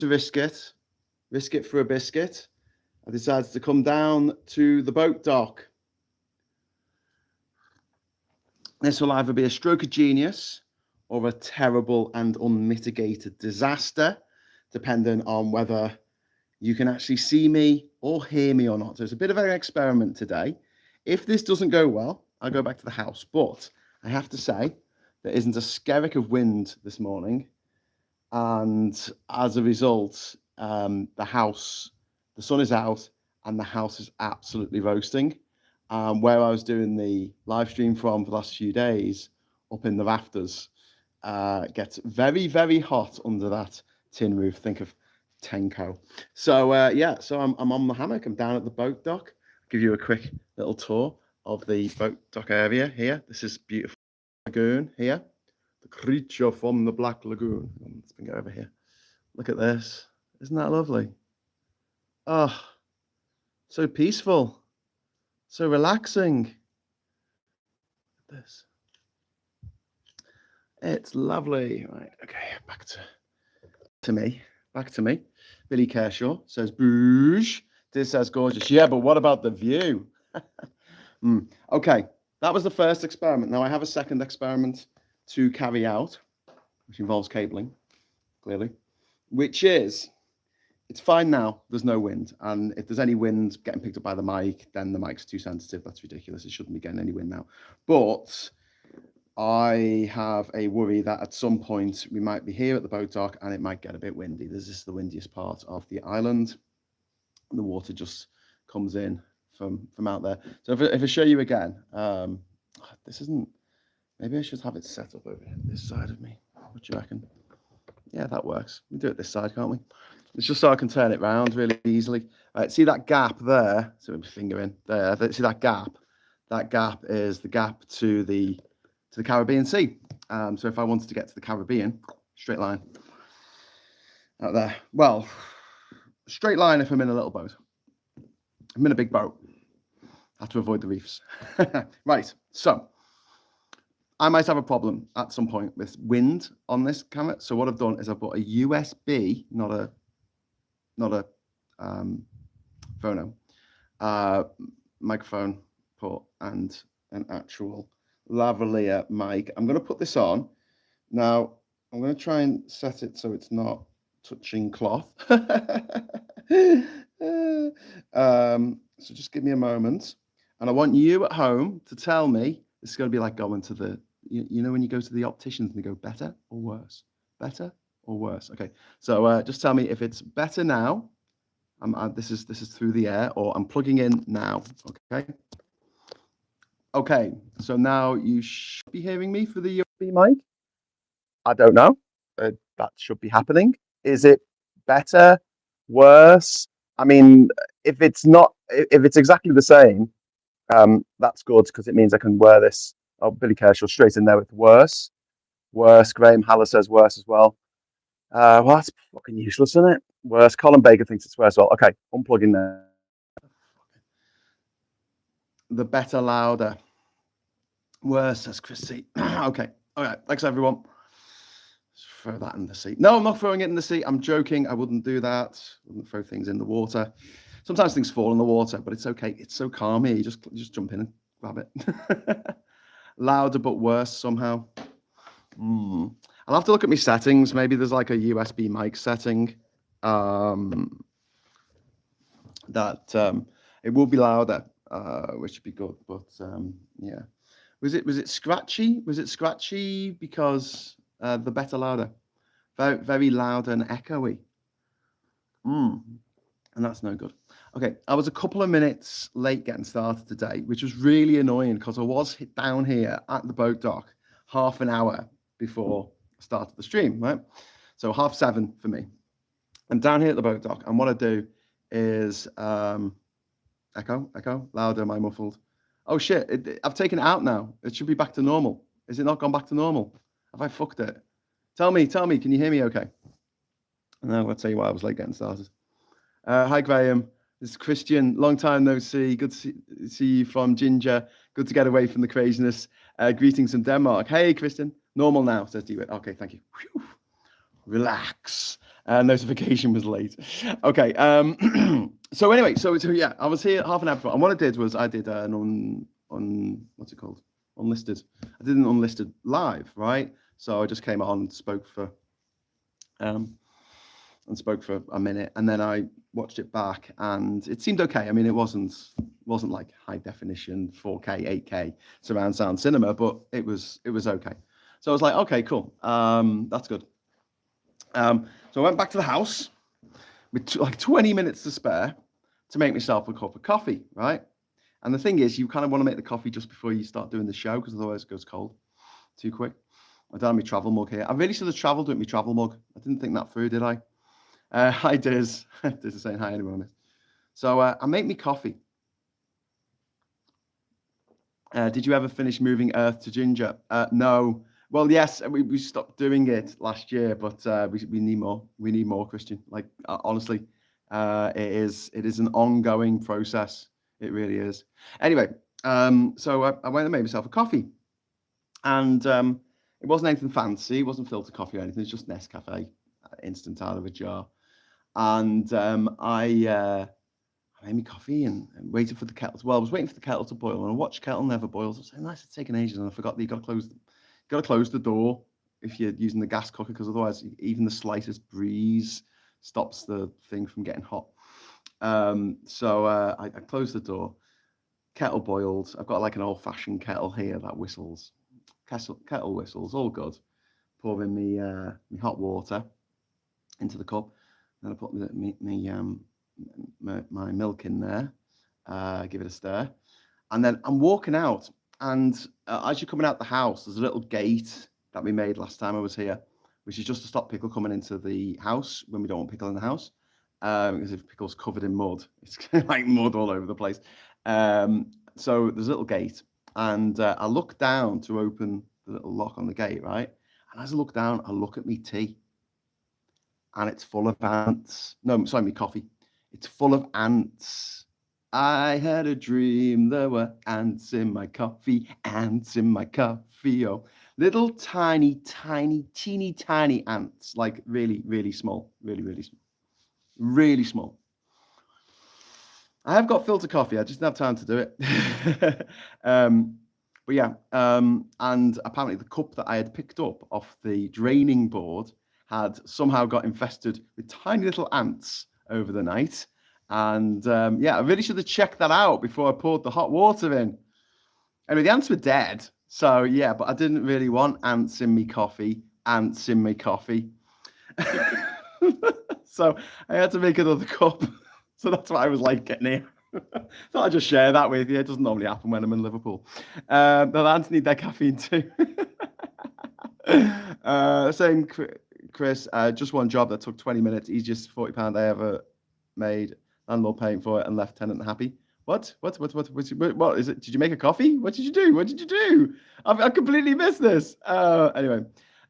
to risk it for a biscuit, I decided to come down to the boat dock. This will either be a stroke of genius or a terrible and unmitigated disaster, depending on whether you can actually see me or hear me or not. So it's a bit of an experiment today. If this doesn't go well, I'll go back to the house. But I have to say, there isn't a skerrick of wind this morning. And as a result, the sun is out and the house is absolutely roasting. Where I was doing the live stream from for the last few days, up in the rafters, gets very, very hot under that tin roof. Think of Tenko. So I'm on the hammock. I'm down at the boat dock. I'll give you a quick little tour of the boat dock area here. This is beautiful lagoon here. The creature from the Black Lagoon. Let's bring it over here. Look at this. Isn't that lovely? Oh, so peaceful. So relaxing. This. It's lovely. Right, okay, back to me. Back to me. Billy Kershaw says, Boosh. This says gorgeous. Yeah, but what about the view? Okay, that was the first experiment. Now I have a second experiment to carry out, which involves cabling, clearly, which is, it's fine now, there's no wind. And if there's any wind getting picked up by the mic, then the mic's too sensitive. That's ridiculous. It shouldn't be getting any wind now. But I have a worry that at some point we might be here at the boat dock and it might get a bit windy. This is the windiest part of the island. The water just comes in from out there. So if I show you again, this isn't, maybe I should have it set up over here, this side of me. What do you reckon? Yeah, that works. We can do it this side, can't we? It's just so I can turn it round really easily. Right, see that gap there? So my finger in there. See that gap? That gap is the gap to the Caribbean Sea. So if I wanted to get to the Caribbean, straight line out there. Well, straight line if I'm in a little boat. I'm in a big boat. I have to avoid the reefs. Right, so I might have a problem at some point with wind on this camera. So what I've done is I've got a USB, not a phono, microphone port and an actual lavalier mic. I'm going to put this on. Now, I'm going to try and set it so it's not touching cloth. So just give me a moment. And I want you at home to tell me, this is going to be like going to the, you know when you go to the opticians and they go, better or worse? Better or worse? Okay, so just tell me if it's better now. This is through the air, or I'm plugging in now, okay? Okay, so now you should be hearing me for the USB mic. I don't know. That should be happening. Is it better, worse? I mean, if it's exactly the same, that's good because it means I can wear this. Oh, Billy Kershaw straight in there with worse. Worse. Graham Haller says worse as well. Well, that's fucking useless, isn't it? Worse. Colin Baker thinks it's worse as well. Okay, unplugging there. The better, louder. Worse, says Chrissy. Okay. All right. Thanks, everyone. Let's throw that in the sea. No, I'm not throwing it in the sea. I'm joking. I wouldn't do that. Wouldn't throw things in the water. Sometimes things fall in the water, but it's okay. It's so calm here. You just jump in and grab it. Louder, but worse somehow. I'll have to look at my settings. Maybe there's like a USB mic setting that it will be louder, which would be good. But yeah, was it scratchy? Was it scratchy because the better, louder, very very loud and echoey? And that's no good. Okay, I was a couple of minutes late getting started today, which was really annoying because I was down here at the boat dock half an hour before I started the stream, right? So 7:30 for me. I'm down here at the boat dock, and what I do is echo, louder, am I muffled? Oh shit, I've taken it out now. It should be back to normal. Is it not gone back to normal? Have I fucked it? Tell me, can you hear me okay? No, I'll tell you why I was late getting started. Hi, Graham. This is Christian. Long time no see. Good to see you from Jinja. Good to get away from the craziness. Greetings from Denmark. Hey, Christian. Normal now, says Dewitt. Okay, thank you. Whew. Relax. Notification was late. Okay. So anyway, so yeah, I was here half an hour before, and what I did was I did an what's it called? Unlisted. I did an unlisted live, right? So I just came on and spoke for a minute, and then I watched it back, and it seemed okay. I mean, it wasn't like high definition 4K, 8K surround sound cinema, but it was okay. So I was like, okay, cool. That's good. So I went back to the house with like 20 minutes to spare to make myself a cup of coffee, right? And the thing is, you kind of want to make the coffee just before you start doing the show, because otherwise it goes cold too quick. I don't have my travel mug here. I really should have travelled with my travel mug. I didn't think that through, did I? Hi, Diz. Diz is saying hi, anyone. So I make me coffee. Did you ever finish moving Earth to Jinja? No. Well, yes, we stopped doing it last year, but we need more. We need more, Christian. Like honestly, it is an ongoing process. It really is. Anyway, so I went and made myself a coffee, and it wasn't anything fancy. It wasn't filter coffee or anything. It's just Nescafe, instant out of a jar. And I made me coffee and waited for the kettle. Well, I was waiting for the kettle to boil, and I watched kettle never boils. I was saying, nice, it's taking ages, and I forgot that you got to close the door if you're using the gas cooker, because otherwise, even the slightest breeze stops the thing from getting hot. So I closed the door. Kettle boiled. I've got like an old-fashioned kettle here that whistles. Kettle whistles, all good. Pour in me hot water into the cup. Then I put my milk in there, give it a stir, and then I'm walking out. And as you're coming out the house, there's a little gate that we made last time I was here, which is just to stop pickle coming into the house when we don't want pickle in the house. Because if pickle's covered in mud, it's like mud all over the place. So there's a little gate, and I look down to open the little lock on the gate, right? And as I look down, I look at me tea, and it's full of ants. No, sorry, me coffee. It's full of ants. I had a dream there were ants in my coffee, oh. Little tiny, teeny tiny ants, like really, really small, really small. I have got filter coffee, I just don't have time to do it. But yeah, and apparently the cup that I had picked up off the draining board had somehow got infested with tiny little ants over the night. And yeah, I really should have checked that out before I poured the hot water in. Anyway, the ants were dead. So yeah, but I didn't really want ants in me coffee. So I had to make another cup. So that's what I was like getting here. Thought I'd just share that with you. It doesn't normally happen when I'm in Liverpool. The ants need their caffeine too. Same, Chris. Just one job that took 20 minutes. Easiest £40 I ever made. Landlord paying for it and left tenant happy. What is it? Did you make a coffee? What did you do? I've completely missed this. Anyway,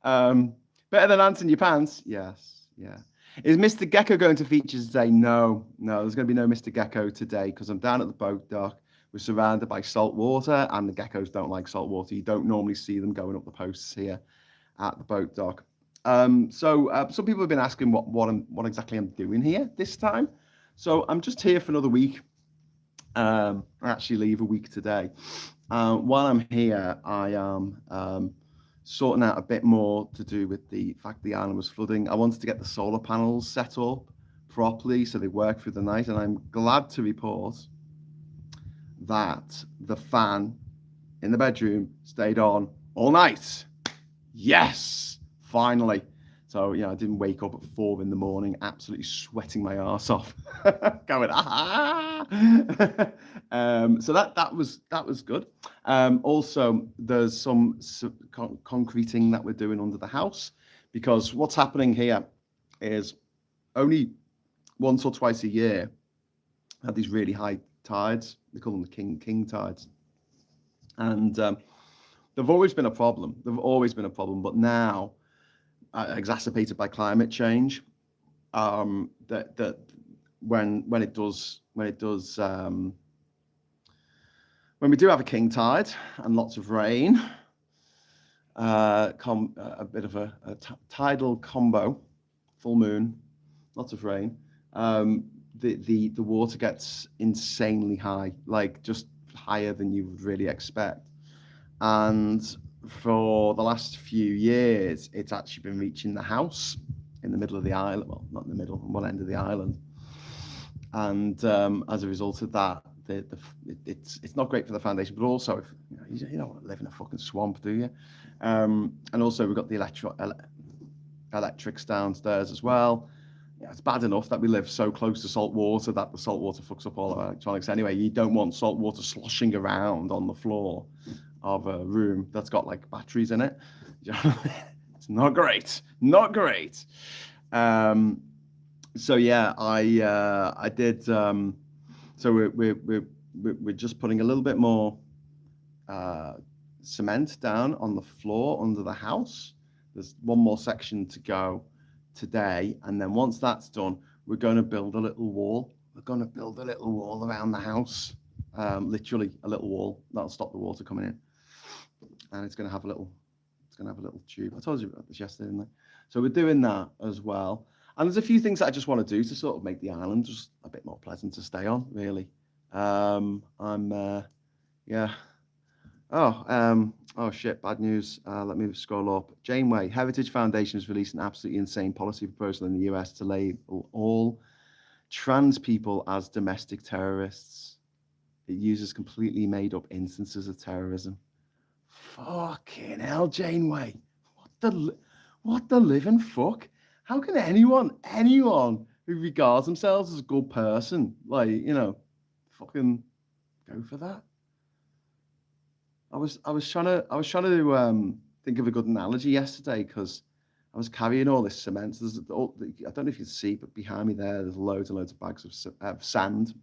better than ants in your pants. Yes, yeah. Is Mr. Gecko going to feature today? No, there's going to be no Mr. Gecko today because I'm down at the boat dock. We're surrounded by salt water, and the geckos don't like salt water. You don't normally see them going up the posts here at the boat dock. So some people have been asking what exactly I'm doing here this time. So I'm just here for another week. I actually leave a week today. While I'm here, I am sorting out a bit more to do with the fact the island was flooding. I wanted to get the solar panels set up properly so they work through the night, and I'm glad to report that the fan in the bedroom stayed on all night. Yes, finally. So, I didn't wake up at 4 a.m, absolutely sweating my arse off, going, so that was good. Also, there's some concreting that we're doing under the house, because what's happening here is only once or twice a year, I have these really high tides. They call them the king tides. And they've always been a problem. But now, exacerbated by climate change, that when we do have a king tide and lots of rain, a bit of a tidal combo, full moon, lots of rain, the water gets insanely high, like just higher than you would really expect. And for the last few years, it's actually been reaching the house in the middle of the island. Well, not in the middle, on one end of the island. And as a result of that, it's not great for the foundation, but also if you don't want to live in a fucking swamp, do you? And also we've got the electrics downstairs as well. Yeah, it's bad enough that we live so close to salt water that the salt water fucks up all our electronics anyway. You don't want salt water sloshing around on the floor of a room that's got like batteries in it. It's not great. Not great. So yeah, I did. So we're just putting a little bit more cement down on the floor under the house. There's one more section to go today, and then once that's done, we're going to build a little wall. We're going to build a little wall around the house, literally a little wall that'll stop the water coming in, and it's going to have a little tube. I told you about this yesterday, didn't I? So we're doing that as well. And there's a few things that I just want to do to sort of make the island just a bit more pleasant to stay on, really. Yeah. Oh shit, bad news. Let me scroll up. Janeway, Heritage Foundation has released an absolutely insane policy proposal in the US to label all trans people as domestic terrorists. It uses completely made up instances of terrorism. Fucking hell, Janeway. What the living fuck? How can anyone who regards themselves as a good person, like, fucking go for that? I was trying to think of a good analogy yesterday because I was carrying all this cement. I don't know if you can see, but behind me there's loads and loads of bags of sand,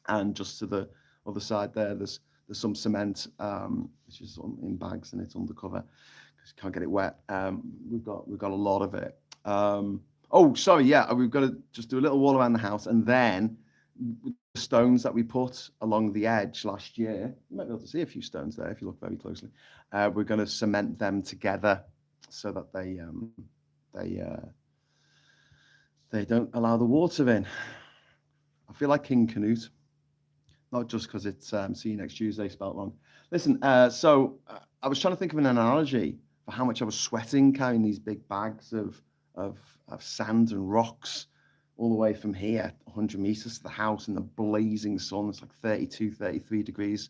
and just to the other side there's some cement, which is in bags and it's undercover because you can't get it wet. We've got a lot of it. We've got to just do a little wall around the house, and then the stones that we put along the edge last year, you might be able to see a few stones there if you look very closely. We're going to cement them together so that they don't allow the water in. I feel like King Canute, not just because it's see you next Tuesday spelt wrong. Listen, so I was trying to think of an analogy for how much I was sweating carrying these big bags of sand and rocks all the way from here, 100 meters to the house in the blazing sun. It's like 32, 33 degrees.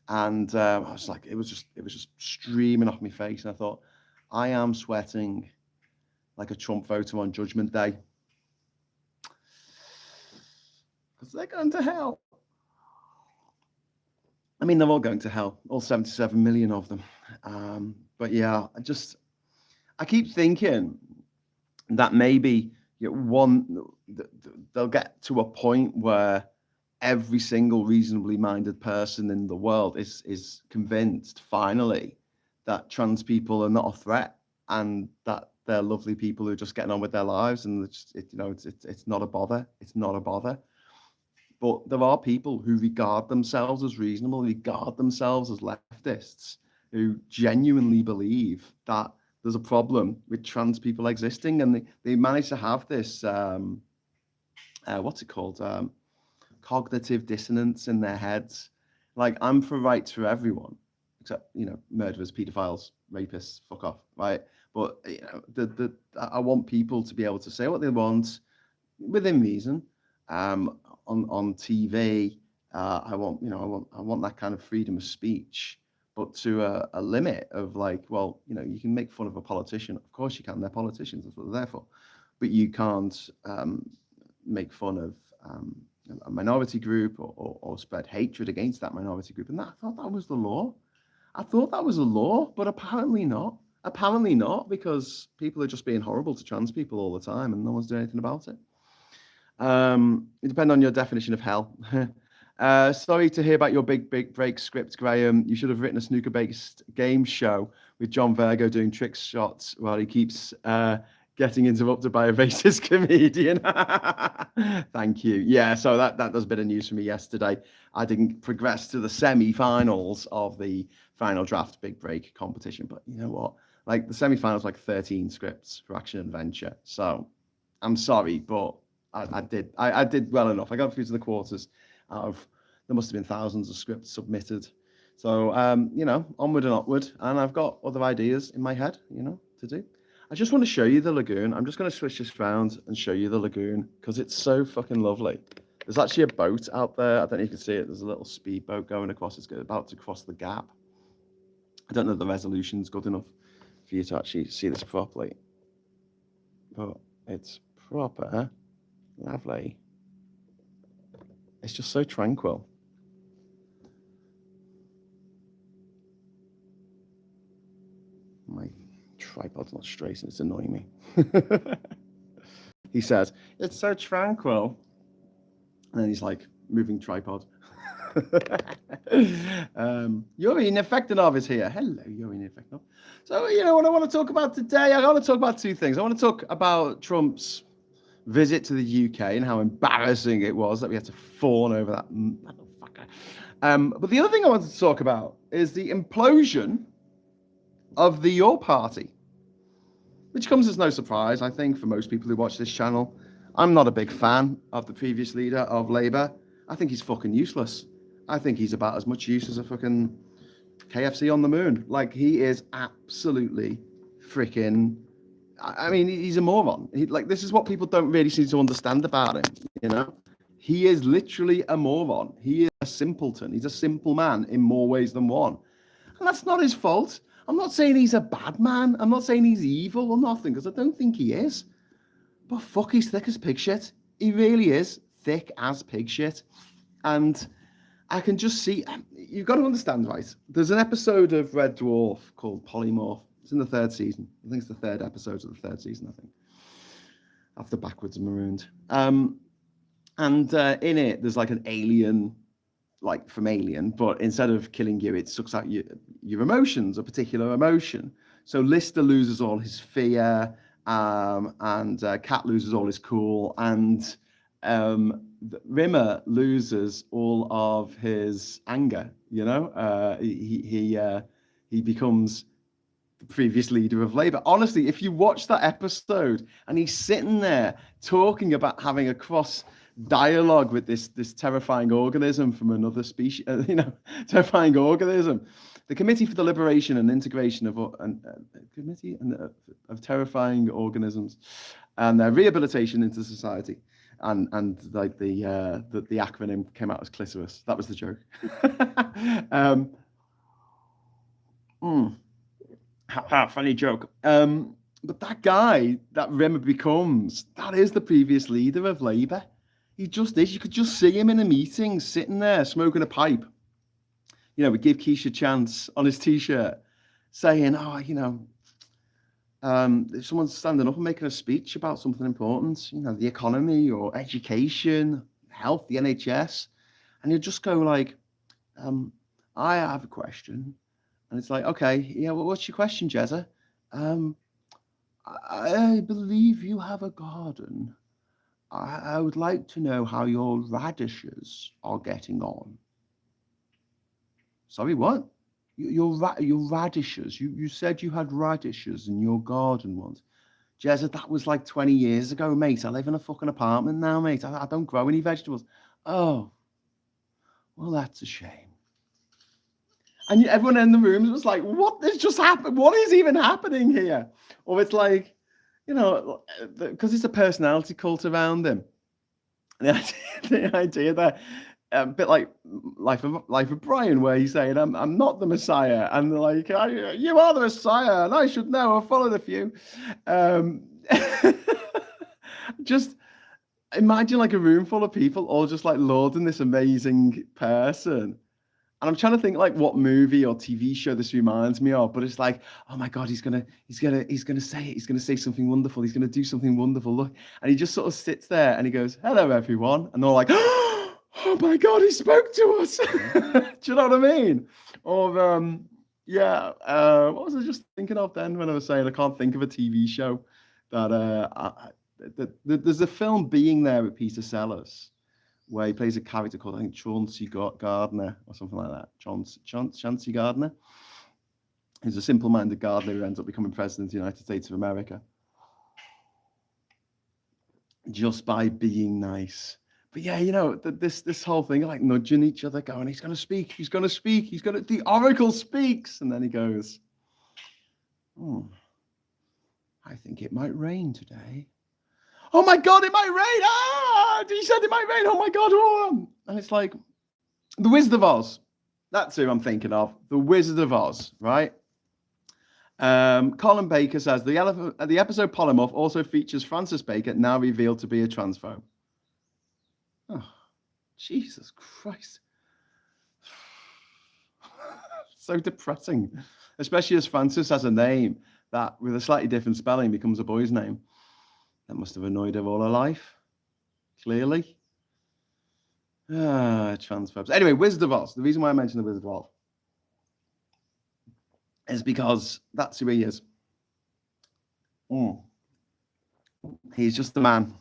And I was like, it was just streaming off my face. And I thought, I am sweating like a Trump voter on Judgment Day. Because they're going to hell. I mean, they're all going to hell, all 77 million of them. But yeah, I keep thinking that maybe they'll get to a point where every single reasonably minded person in the world is convinced finally that trans people are not a threat and that they're lovely people who are just getting on with their lives, and it's not a bother. It's not a bother. But there are people who regard themselves as reasonable, regard themselves as leftists, who genuinely believe that there's a problem with trans people existing, and they manage to have this what's it called, cognitive dissonance in their heads. Like, I'm for rights for everyone, except murderers, pedophiles, rapists, fuck off, right? But I want people to be able to say what they want within reason. On TV, I want that kind of freedom of speech, but to a limit of like, well, you can make fun of a politician. Of course you can. They're politicians. That's what they're there for. But you can't make fun of a minority group or spread hatred against that minority group. And I thought that was the law. I thought that was the law, but apparently not. Apparently not, because people are just being horrible to trans people all the time, and no one's doing anything about it. It depends on your definition of hell. Sorry to hear about your big break script, Graham. You should have written a snooker-based game show with John Virgo doing trick shots while he keeps getting interrupted by a racist comedian. Thank you. Yeah, so that does a bit of news for me yesterday. I didn't progress to the semi-finals of the final draft big break competition, but you know what? Like the semi-finals, like 13 scripts for action adventure. So I'm sorry, but I did well enough. I got through to the quarters out of, there must have been thousands of scripts submitted. So, onward and upward. And I've got other ideas in my head, to do. I just want to show you the lagoon. I'm just going to switch this around and show you the lagoon because it's so fucking lovely. There's actually a boat out there. I don't know if you can see it. There's a little speedboat going across. It's about to cross the gap. I don't know if the resolution's good enough for you to actually see this properly. But it's proper. Lovely. It's just so tranquil. My tripod's not straight and it's annoying me. He says, it's so tranquil. And then he's like, moving tripod. Yuri Nefektinov is here. Hello, Yuri Nefektinov. So, what I want to talk about today, I want to talk about two things. I want to talk about Trump's visit to the UK and how embarrassing it was that we had to fawn over that motherfucker. But the other thing I wanted to talk about is the implosion of the Your Party, which comes as no surprise, I think, for most people who watch this channel. I'm not a big fan of the previous leader of Labour. I think he's fucking useless. I think he's about as much use as a fucking KFC on the moon. Like, he is absolutely freaking... I mean, he's a moron. This is what people don't really seem to understand about him, He is literally a moron. He is a simpleton. He's a simple man in more ways than one. And that's not his fault. I'm not saying he's a bad man. I'm not saying he's evil or nothing, because I don't think he is. But fuck, he's thick as pig shit. He really is thick as pig shit. And I can just see, you've got to understand, right? There's an episode of Red Dwarf called Polymorph. It's in the third season. I think it's the third episode of the third season, I think. After Backwards and Marooned. And in it, there's like an alien, like from Alien, but instead of killing you, it sucks out your emotions, a particular emotion. So Lister loses all his fear, and Cat loses all his cool, and Rimmer loses all of his anger. He becomes the previous leader of Labour. Honestly, if you watch that episode and he's sitting there talking about having a cross dialogue with this terrifying organism from another species, terrifying organism. The Committee for the Liberation and Integration of Terrifying Organisms and their Rehabilitation into Society. And like the acronym came out as clitoris. That was the joke. Funny joke. But that guy that Rimmer becomes, that is the previous leader of Labour. He just is. You could just see him in a meeting, sitting there, smoking a pipe. We give Keisha a chance on his T-shirt, saying, if someone's standing up and making a speech about something important, the economy or education, health, the NHS, and he'll just go like, I have a question. And it's like, okay, yeah, well, what's your question, Jezza? I believe you have a garden. I would like to know how your radishes are getting on. Sorry, what? Your radishes. You said you had radishes in your garden once. Jezza, that was like 20 years ago, mate. I live in a fucking apartment now, mate. I don't grow any vegetables. Oh, well, that's a shame. And everyone in the room was like, what has just happened? What is even happening here? Or it's like, because it's a personality cult around him. The idea that a bit like Life of Brian, where he's saying, I'm not the Messiah. And they're like, you are the Messiah, and I should know. I've followed a few. Just imagine like a room full of people all just like lauding this amazing person. And I'm trying to think like what movie or TV show this reminds me of, but it's like, oh my God, he's gonna say something wonderful. He's gonna do something wonderful. Look, and he just sort of sits there and he goes, "Hello, everyone," and they're like, "Oh my God, he spoke to us." Do you know what I mean? Or what was I just thinking of then when I was saying I can't think of a TV show that there's a film Being There with Peter Sellers, where he plays a character called, I think, Chauncey Gardner or something like that. Chauncey Gardner. He's a simple-minded gardener who ends up becoming president of the United States of America. Just by being nice. But yeah, you know, this whole thing, like nudging each other, going, he's going to speak, the oracle speaks. And then he goes, oh, I think it might rain today. Oh my God, it might rain. Ah, he said it might rain. Oh my God. Oh. And it's like, the Wizard of Oz. That's who I'm thinking of. The Wizard of Oz, right? Colin Baker says, the episode Polymorph also features Francis Baker, now revealed to be a transphobe. Oh, Jesus Christ. So depressing. Especially as Francis has a name that, with a slightly different spelling, becomes a boy's name. That must have annoyed her all her life. Clearly. Transphobes. Anyway, Wizard of Oz. The reason why I mentioned the Wizard of Oz is because that's who he is. He's just a man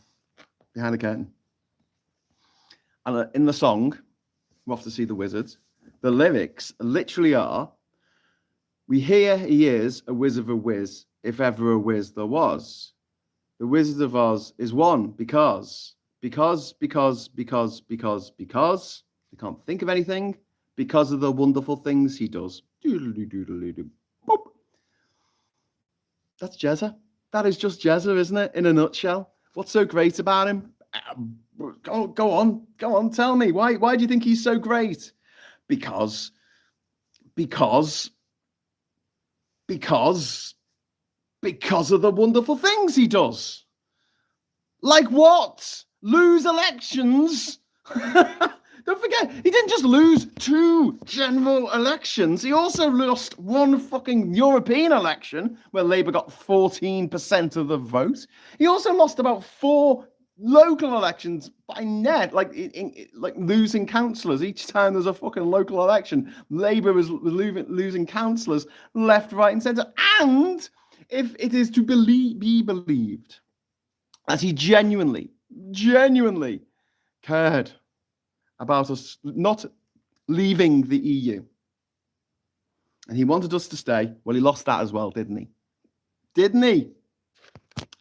behind the curtain. And in the song, we're off to see the wizard. The lyrics literally are, we hear he is a whiz of a whiz, if ever a whiz there was. The Wizard of Oz is one because they can't think of anything because of the wonderful things he does. That's Jezza. That is just Jezza, isn't it? In a nutshell. What's so great about him? Go on, tell me. Why do you think he's so great? Because of the wonderful things he does. Like what? Lose elections? Don't forget, he didn't just lose 2 general elections. He also lost 1 fucking European election where Labour got 14% of the vote. He also lost about 4 local elections by net, like losing councillors. Each time there's a fucking local election, Labour was losing councillors left, right and centre. And if it is to be believed that he genuinely cared about us not leaving the EU, and he wanted us to stay, well, he lost that as well, didn't he?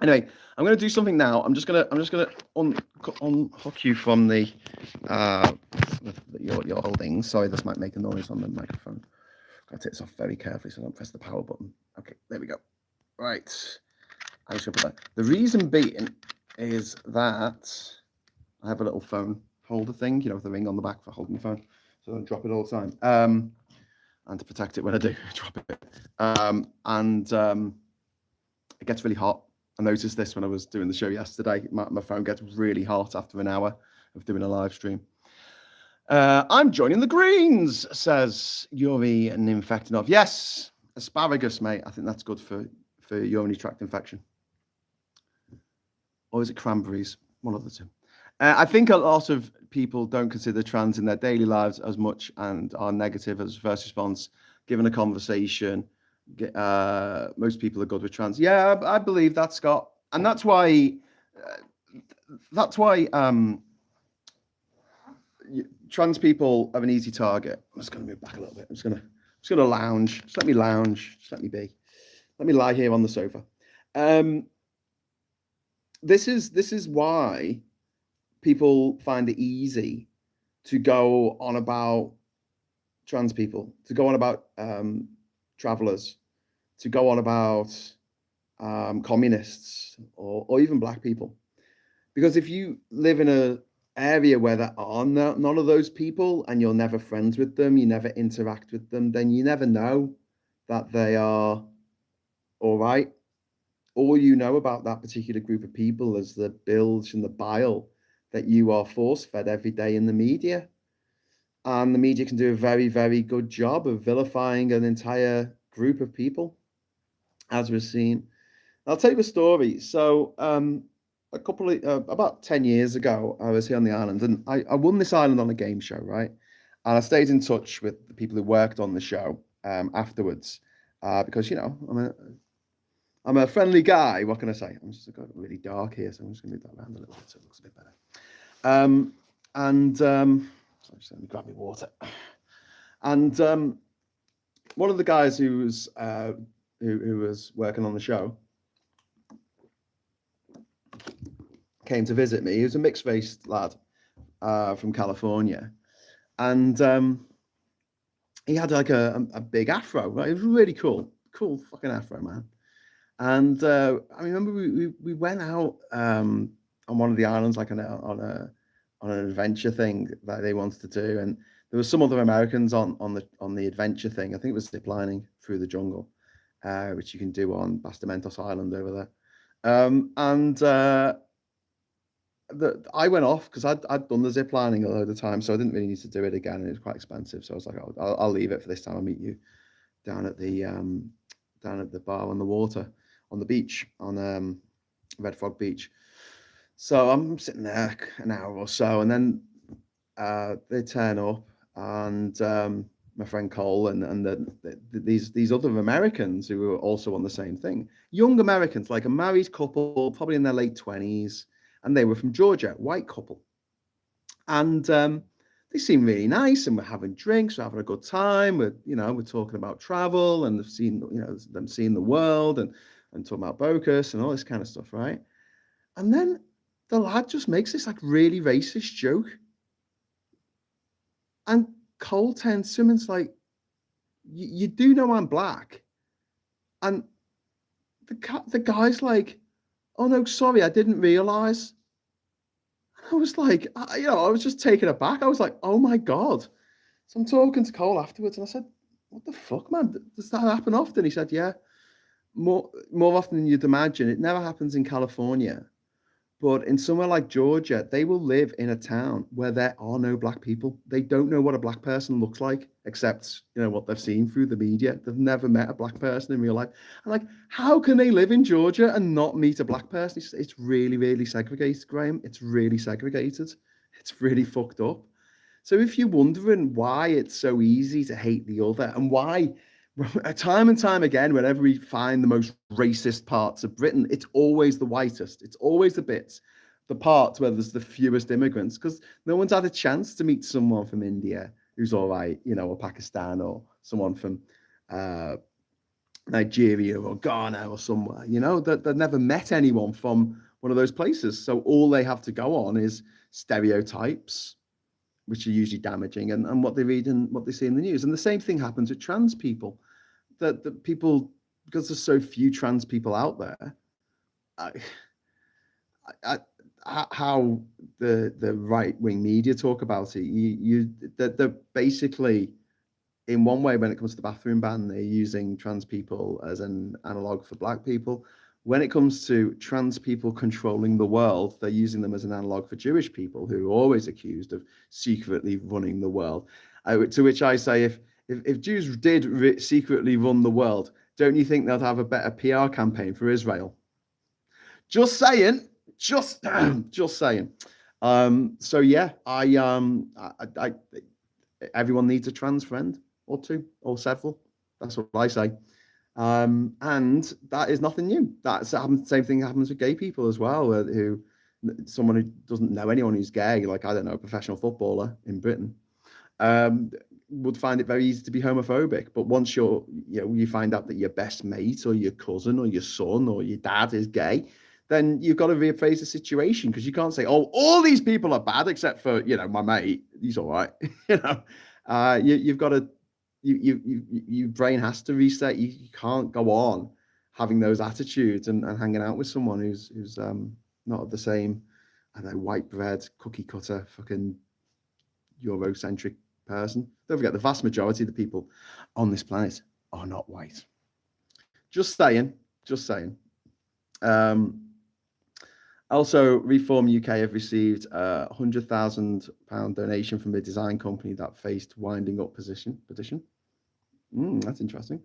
Anyway, I'm going to do something now. I'm just going to unhook you from the your holding. Sorry, this might make a noise on the microphone. Got to take this off very carefully so I don't press the power button. Okay, there we go. Right, I'm just going to put that. The reason being is that I have a little phone holder thing, you know, with the ring on the back for holding the phone, so I don't drop it all the time. And to protect it when I do drop it. It gets really hot. I noticed this when I was doing the show yesterday. My phone gets really hot after an hour of doing a live stream. I'm joining the Greens, says Yuri Infectinov. Yes, asparagus, mate. I think that's good for urinary tract infection. Or is it cranberries? One of the two. I think a lot of people don't consider trans in their daily lives as much and are negative as first response. Given a conversation, most people are good with trans. Yeah, I believe that, Scott. And that's why trans people have an easy target. I'm just going to move back a little bit. I'm just going to lounge. Just let me lounge. Just let me be. Let me lie here on the sofa. This is why people find it easy to go on about trans people, to go on about travelers, to go on about communists or even black people. Because if you live in an area where there are none of those people and you're never friends with them, you never interact with them, then you never know that they are all right. All you know about that particular group of people is the bilge and the bile that you are force-fed every day in the media. And the media can do a very, very good job of vilifying an entire group of people, as we've seen. I'll tell you a story. So about 10 years ago, I was here on the island, and I won this island on a game show, right? And I stayed in touch with the people who worked on the show afterwards, because, you know, I'm a friendly guy. What can I say? I'm just got really dark here, so I'm just going to move that around a little bit so it looks a bit better. So I'm just going to grab my water. And one of the guys who was working on the show came to visit me. He was a mixed-race lad from California, and he had like a big afro. Right? It was really cool fucking afro, man. And I remember we went out on one of the islands, like on an adventure thing that they wanted to do, and there was some other Americans on the adventure thing. I think it was ziplining through the jungle, which you can do on Bastamentos Island over there. I went off because I'd done the ziplining a load of times, so I didn't really need to do it again, and it was quite expensive. So I was like, I'll leave it for this time. I'll meet you down at the bar on the water on the beach on Red Frog Beach. So I'm sitting there an hour or so, and then they turn up, and my friend Cole and these other Americans who were also on the same thing, young Americans, like a married couple, probably in their late 20s, and they were from Georgia, white couple, and they seemed really nice, and we're having drinks, we're having a good time. We're talking about travel, and they've seen them seeing the world, and talking about Bocas and all this kind of stuff, right? And then the lad just makes this like really racist joke, and Cole turns to him and's like, "You do know I'm black?" And the guy's like, "Oh no, sorry, I didn't realize." I was like, I was just taken aback. I was like, "Oh my God." So I'm talking to Cole afterwards, and I said, "What the fuck, man? Does that happen often?" He said, "Yeah, more often than you'd imagine. It never happens in California, but in somewhere like Georgia, they will live in a town where there are no black people. They don't know what a black person looks like, except what they've seen through the media. They've never met a black person in real life. I'm like, how can they live in Georgia and not meet a black person? It's really, really segregated, Graham. It's really segregated. It's really fucked up. So if you're wondering why it's so easy to hate the other, and why time and time again, whenever we find the most racist parts of Britain, it's always the whitest. It's always the parts where there's the fewest immigrants, because no one's had a chance to meet someone from India who's all right, or Pakistan, or someone from Nigeria or Ghana or somewhere, they've never met anyone from one of those places. So all they have to go on is stereotypes, which are usually damaging, and what they read and what they see in the news. And the same thing happens with trans people. That people, because there's so few trans people out there, how the right-wing media talk about it, they're basically, in one way, when it comes to the bathroom ban, they're using trans people as an analog for black people. When it comes to trans people controlling the world, they're using them as an analog for Jewish people, who are always accused of secretly running the world. To which I say, if Jews did secretly run the world, don't you think they'd have a better PR campaign for Israel? Just saying, just saying. So yeah, I everyone needs a trans friend or two or several. That's what I say. And that is nothing new. The same thing happens with gay people as well, someone who doesn't know anyone who's gay, like, I don't know, a professional footballer in Britain, would find it very easy to be homophobic. But once you find out that your best mate or your cousin or your son or your dad is gay, then you've got to reappraise the situation, because you can't say, "Oh, all these people are bad except for my mate. He's all right." You've got to. Your brain has to reset. You can't go on having those attitudes and hanging out with someone who's not the same, I don't know, white bread, cookie cutter, fucking Eurocentric person. Don't forget, the vast majority of the people on this planet are not white. Just saying. Also, Reform UK have received a £100,000 donation from a design company that faced winding up petition. That's interesting.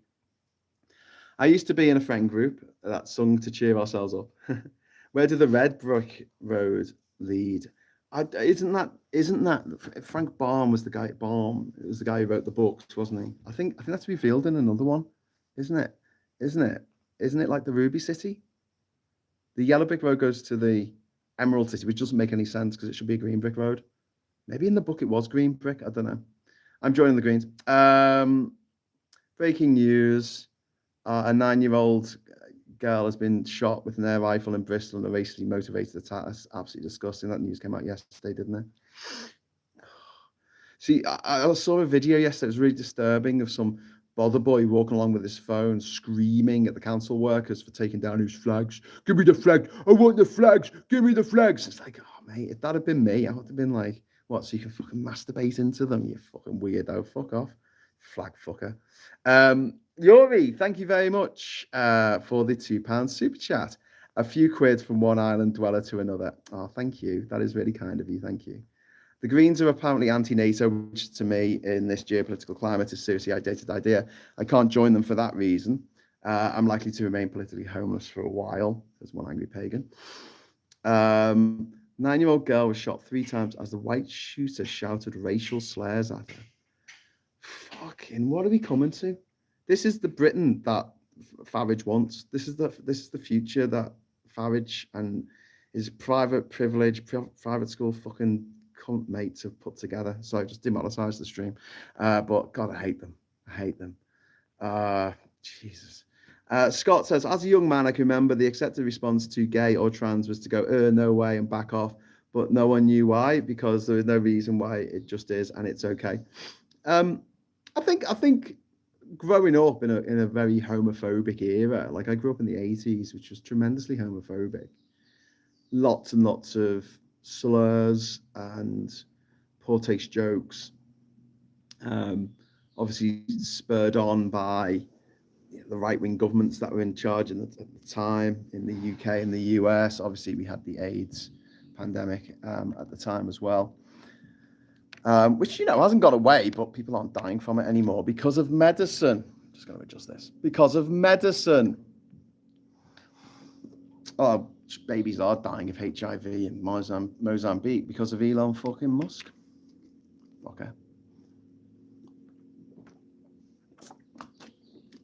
I used to be in a friend group that sung to cheer ourselves up. Where did the red brick road lead? Isn't that Frank Baum was the guy? Baum was the guy who wrote the books, wasn't he? I think that's revealed in another one, isn't it? Isn't it like the Ruby City? The yellow brick road goes to the Emerald City, which doesn't make any sense because it should be a green brick road. Maybe in the book it was green brick. I don't know. I'm joining the Greens. Breaking news. A 9-year-old girl has been shot with an air rifle in Bristol in a racially motivated attack. That's absolutely disgusting. That news came out yesterday, didn't it? See, I saw a video yesterday. It was really disturbing of some bother boy walking along with his phone, screaming at the council workers for taking down his flags. Give me the flag. I want the flags. Give me the flags. It's like, oh, mate, if that had been me, I would have been like, what, so you can fucking masturbate into them, you fucking weirdo. Fuck off. Flag fucker. Yuri, thank you very much for the £2 super chat. A few quid from one island dweller to another. Oh, thank you. That is really kind of you. Thank you. The Greens are apparently anti-NATO, which to me, in this geopolitical climate, is a seriously outdated idea. I can't join them for that reason. I'm likely to remain politically homeless for a while, as one angry pagan. 9-year-old girl was shot 3 times as the white shooter shouted racial slurs at her. Fucking, what are we coming to? This is the Britain that Farage wants. This is the future that Farage and his private privilege, private school fucking cunt mates have put together. So I just demonetized the stream. But God, I hate them. I hate them. Jesus. Scott says, as a young man, I can remember the accepted response to gay or trans was to go, no way, and back off. But no one knew why, because there is no reason why. It just is, and it's okay. I think growing up in a very homophobic era, like I grew up in the 80s, which was tremendously homophobic. Lots and lots of slurs and poor taste jokes. Obviously spurred on by the right-wing governments that were in charge at the time in the UK and the US. Obviously, we had the AIDS pandemic at the time as well, which, hasn't gone away, but people aren't dying from it anymore because of medicine. I'm just going to adjust this. Because of medicine. Oh, babies are dying of HIV in Mozambique because of Elon fucking Musk. Okay.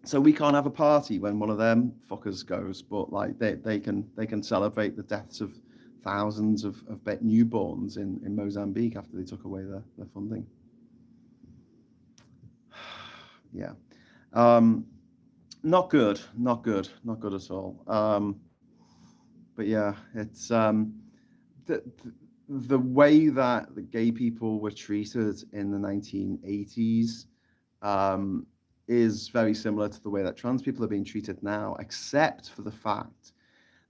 So we can't have a party when one of them fuckers goes, but like they can celebrate the deaths of thousands of newborns in Mozambique after they took away their funding. Yeah. Not good at all. But yeah, it's the way that the gay people were treated in the 1980s is very similar to the way that trans people are being treated now, except for the fact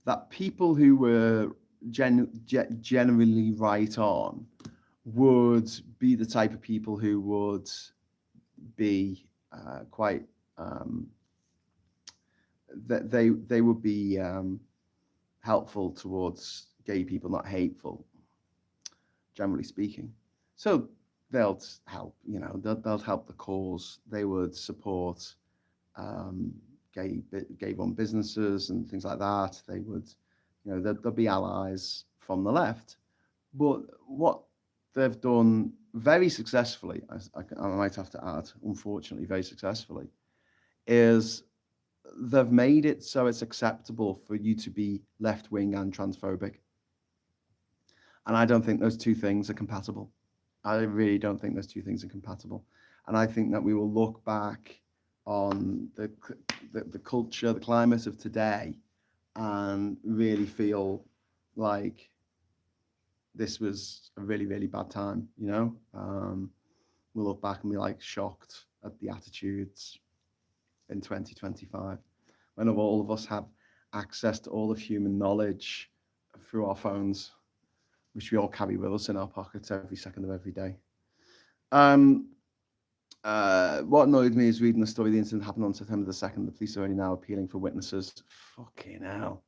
that people who were generally right on would be the type of people who would be quite that they would be helpful towards gay people, not hateful, generally speaking. So they'll help, they'll help the cause. They would support gay-run businesses and things like that. They would, there'll be allies from the left. But what they've done very successfully, I might have to add, unfortunately, very successfully, is they've made it so it's acceptable for you to be left-wing and transphobic. And I don't think those two things are compatible. I really don't think those two things are compatible. And I think that we will look back on the culture, the climate of today, and really feel like this was a really, really bad time, We'll look back and be like shocked at the attitudes in 2025, when all of us have access to all of human knowledge through our phones, which we all carry with us in our pockets every second of every day. What annoyed me is reading the story. The incident happened on September the 2nd. The police are only now appealing for witnesses. Fucking hell.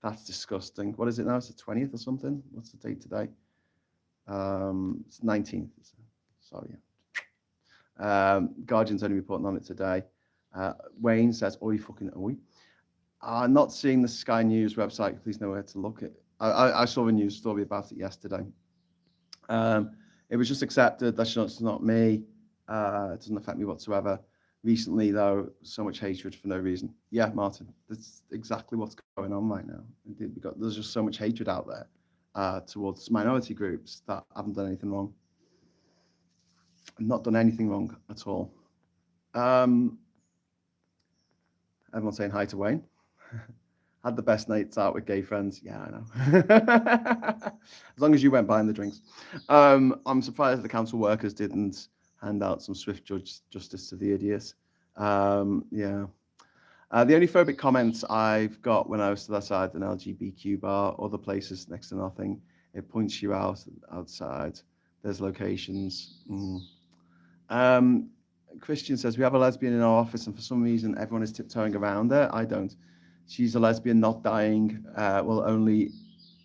That's disgusting. What is it now? It's the 20th or something? What's the date today? It's 19th. Sorry. Guardian's only reporting on it today. Wayne says, oi, fucking oi. Not seeing the Sky News website. Please know where to look at. I saw a news story about it yesterday. It was just accepted. That's not me. It doesn't affect me whatsoever. Recently, though, so much hatred for no reason. Yeah, Martin, that's exactly what's going on right now. There's just so much hatred out there towards minority groups that haven't done anything wrong. Not done anything wrong at all. Everyone's saying hi to Wayne. Had the best nights out with gay friends. Yeah, I know. As long as you went buying the drinks. I'm surprised the council workers didn't hand out some swift justice to the idiots. Yeah. The only phobic comments I've got when I was to that side, an LGBTQ bar, other places next to nothing. It points you out outside. There's locations. Christian says, we have a lesbian in our office and for some reason everyone is tiptoeing around her. I don't. She's a lesbian, not dying. Well, only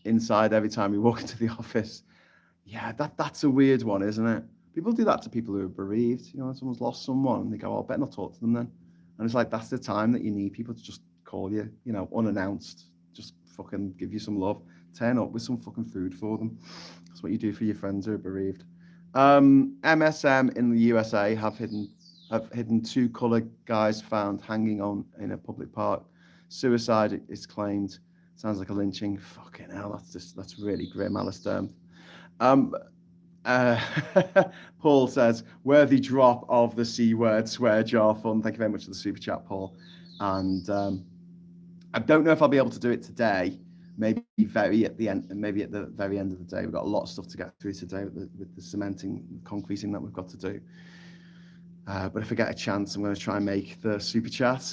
inside every time we walk into the office. Yeah, that's a weird one, isn't it? People do that to people who are bereaved. You know, when someone's lost someone and they go, oh, I better not talk to them then. And it's like, that's the time that you need people to just call you, you know, unannounced, just fucking give you some love, turn up with some fucking food for them. That's what you do for your friends who are bereaved. MSM in the USA have hidden 2 colored guys found hanging on in a public park. Suicide is claimed. Sounds like a lynching. Fucking hell, that's really grim, Alistair. Paul says, worthy drop of the C word swear jar fun. Thank you very much for the super chat, Paul. And I don't know if I'll be able to do it today. Maybe at the very end of the day. We've got a lot of stuff to get through today with the cementing, concreting that we've got to do. But if I get a chance, I'm going to try and make the super chat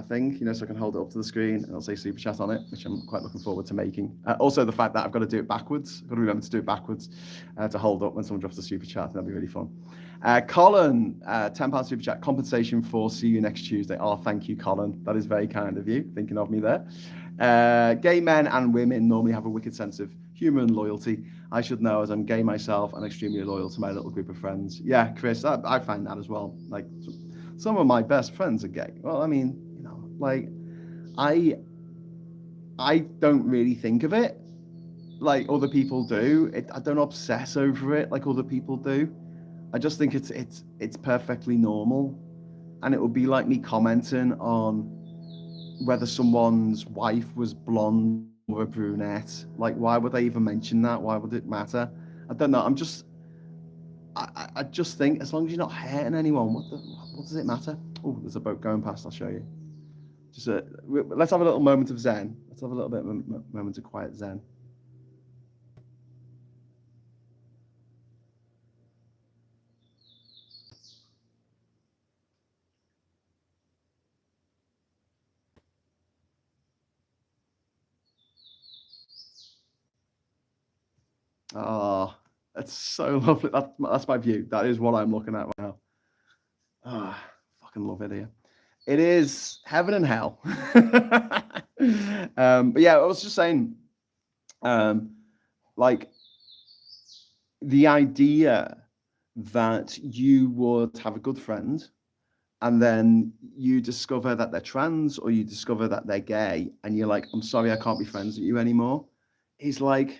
thing, you know, so I can hold it up to the screen and it'll say super chat on it, which I'm quite looking forward to making. Also, the fact that I've got to do it backwards. I've got to remember to do it backwards to hold up when someone drops a super chat. That'll be really fun. Colin, £10 super chat, compensation for see you next Tuesday. Oh, thank you, Colin. That is very kind of you, thinking of me there. Gay men and women normally have a wicked sense of humour and loyalty. I should know, as I'm gay myself and extremely loyal to my little group of friends. Yeah, Chris, I find that as well. Like, some of my best friends are gay. Well, I mean, you know, like, I don't really think of it like other people do. I don't obsess over it like other people do. I just think it's perfectly normal, and it would be like me commenting on whether someone's wife was blonde or a brunette. Like, why would they even mention that? Why would it matter? I don't know. I just think as long as you're not hurting anyone, what does it matter? Oh, there's a boat going past. I'll show you. Just let's have a little moment of zen. Let's have a little bit of a moment of quiet zen. Oh, that's so lovely. That's my view. That is what I'm looking at right now. Ah, fucking love it here. It is heaven and hell. But yeah, I was just saying, like, the idea that you would have a good friend and then you discover that they're trans or you discover that they're gay and you're like, I'm sorry, I can't be friends with you anymore, is like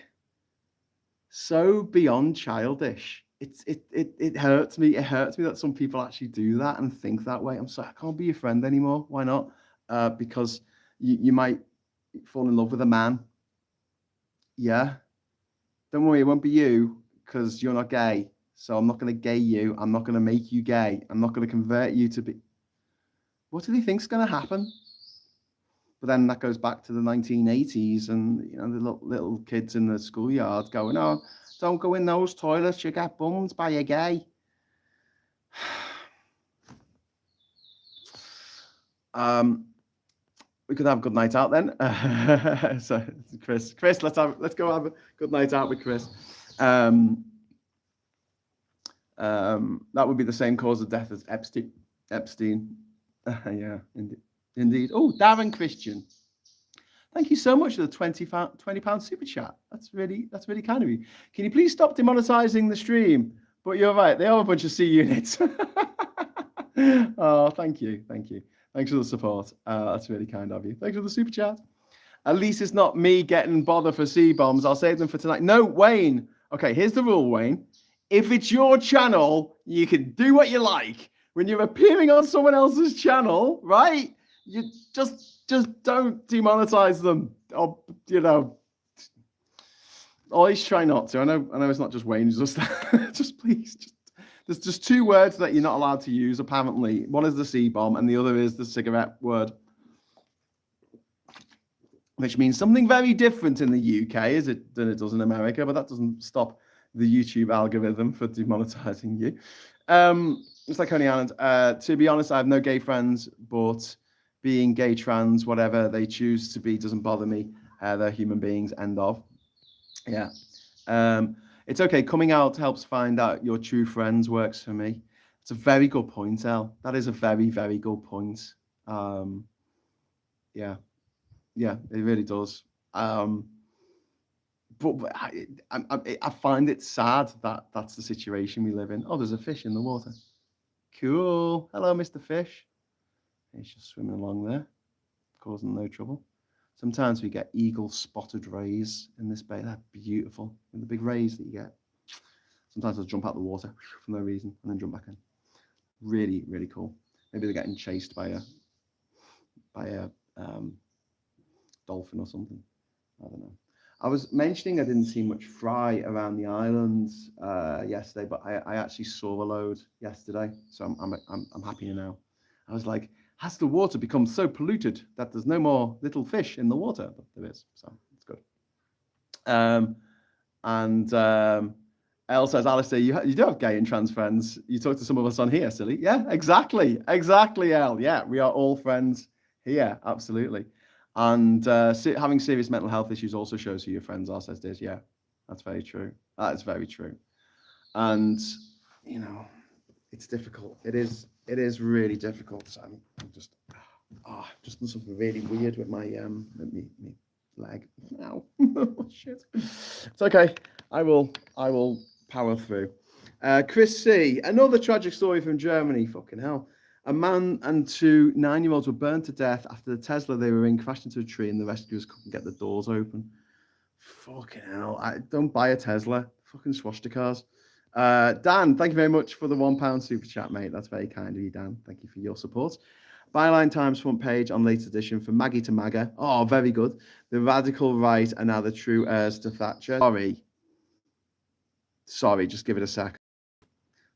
so beyond childish. It hurts me. It hurts me that some people actually do that and think that way. I'm sorry, I can't be your friend anymore. Why not? Because you might fall in love with a man. Yeah. Don't worry, it won't be you because you're not gay. So I'm not going to gay you. I'm not going to make you gay. I'm not going to convert you to be. What do they think's going to happen? But then that goes back to the 1980s and, you know, the little kids in the schoolyard going, oh, don't go in those toilets. You get bummed by a gay. We could have a good night out then. So Chris, let's go have a good night out with Chris. That would be the same cause of death as Epstein. Yeah, indeed. Oh, Darren Christian. Thank you so much for the £20 super chat. That's really kind of you. Can you please stop demonetizing the stream? But you're right, they are a bunch of C units. Oh, thank you. Thanks for the support. That's really kind of you. Thanks for the super chat. At least it's not me getting bothered for C-bombs. I'll save them for tonight. No, Wayne. Okay, here's the rule, Wayne. If it's your channel, you can do what you like. When you're appearing on someone else's channel, right? You just don't demonetize them. Or, you know, always try not to. I know it's not just Wayne. Just please, There's just two words that you're not allowed to use, apparently. One is the C-bomb, and the other is the cigarette word, which means something very different in the UK than it does in America, but that doesn't stop the YouTube algorithm for demonetizing you. It's like Coney Island. To be honest, I have no gay friends, but being gay, trans, whatever they choose to be doesn't bother me. They're human beings, end of. Yeah. It's okay. Coming out helps find out your true friends works for me. It's a very good point, El. That is a very, very good point. Yeah, it really does. But I find it sad that that's the situation we live in. Oh, there's a fish in the water. Cool. Hello, Mr. Fish. He's just swimming along there, causing no trouble. Sometimes we get eagle-spotted rays in this bay. They're beautiful. And the big rays that you get. Sometimes they'll jump out of the water for no reason and then jump back in. Really, really cool. Maybe they're getting chased by a dolphin or something. I don't know. I was mentioning I didn't see much fry around the islands yesterday, but I actually saw a load yesterday, so I'm happy now. I was like, has the water become so polluted that there's no more little fish in the water? But there is, so it's good. Elle says, Alistair, you do have gay and trans friends. You talk to some of us on here, silly. Yeah, exactly, Elle. Yeah, we are all friends here, absolutely. And having serious mental health issues also shows who your friends are, says Diz. Yeah, that's very true. That is very true. And, you know, it's difficult. It is really difficult. So I'm just done something really weird with my leg. Ow. Shit. It's okay. I will power through. Chris C. Another tragic story from Germany. Fucking hell. A man and two 9-year-olds were burned to death after the Tesla they were in crashed into a tree and the rescuers couldn't get the doors open. Fucking hell. Don't buy a Tesla. Fucking swastikas. Dan, thank you very much for the £1 super chat, mate. That's very kind of you, Dan. Thank you for your support. Byline Times front page on latest edition from Maggie to MAGA. Oh, very good. The radical right are now the true heirs to Thatcher. Sorry, just give it a sec.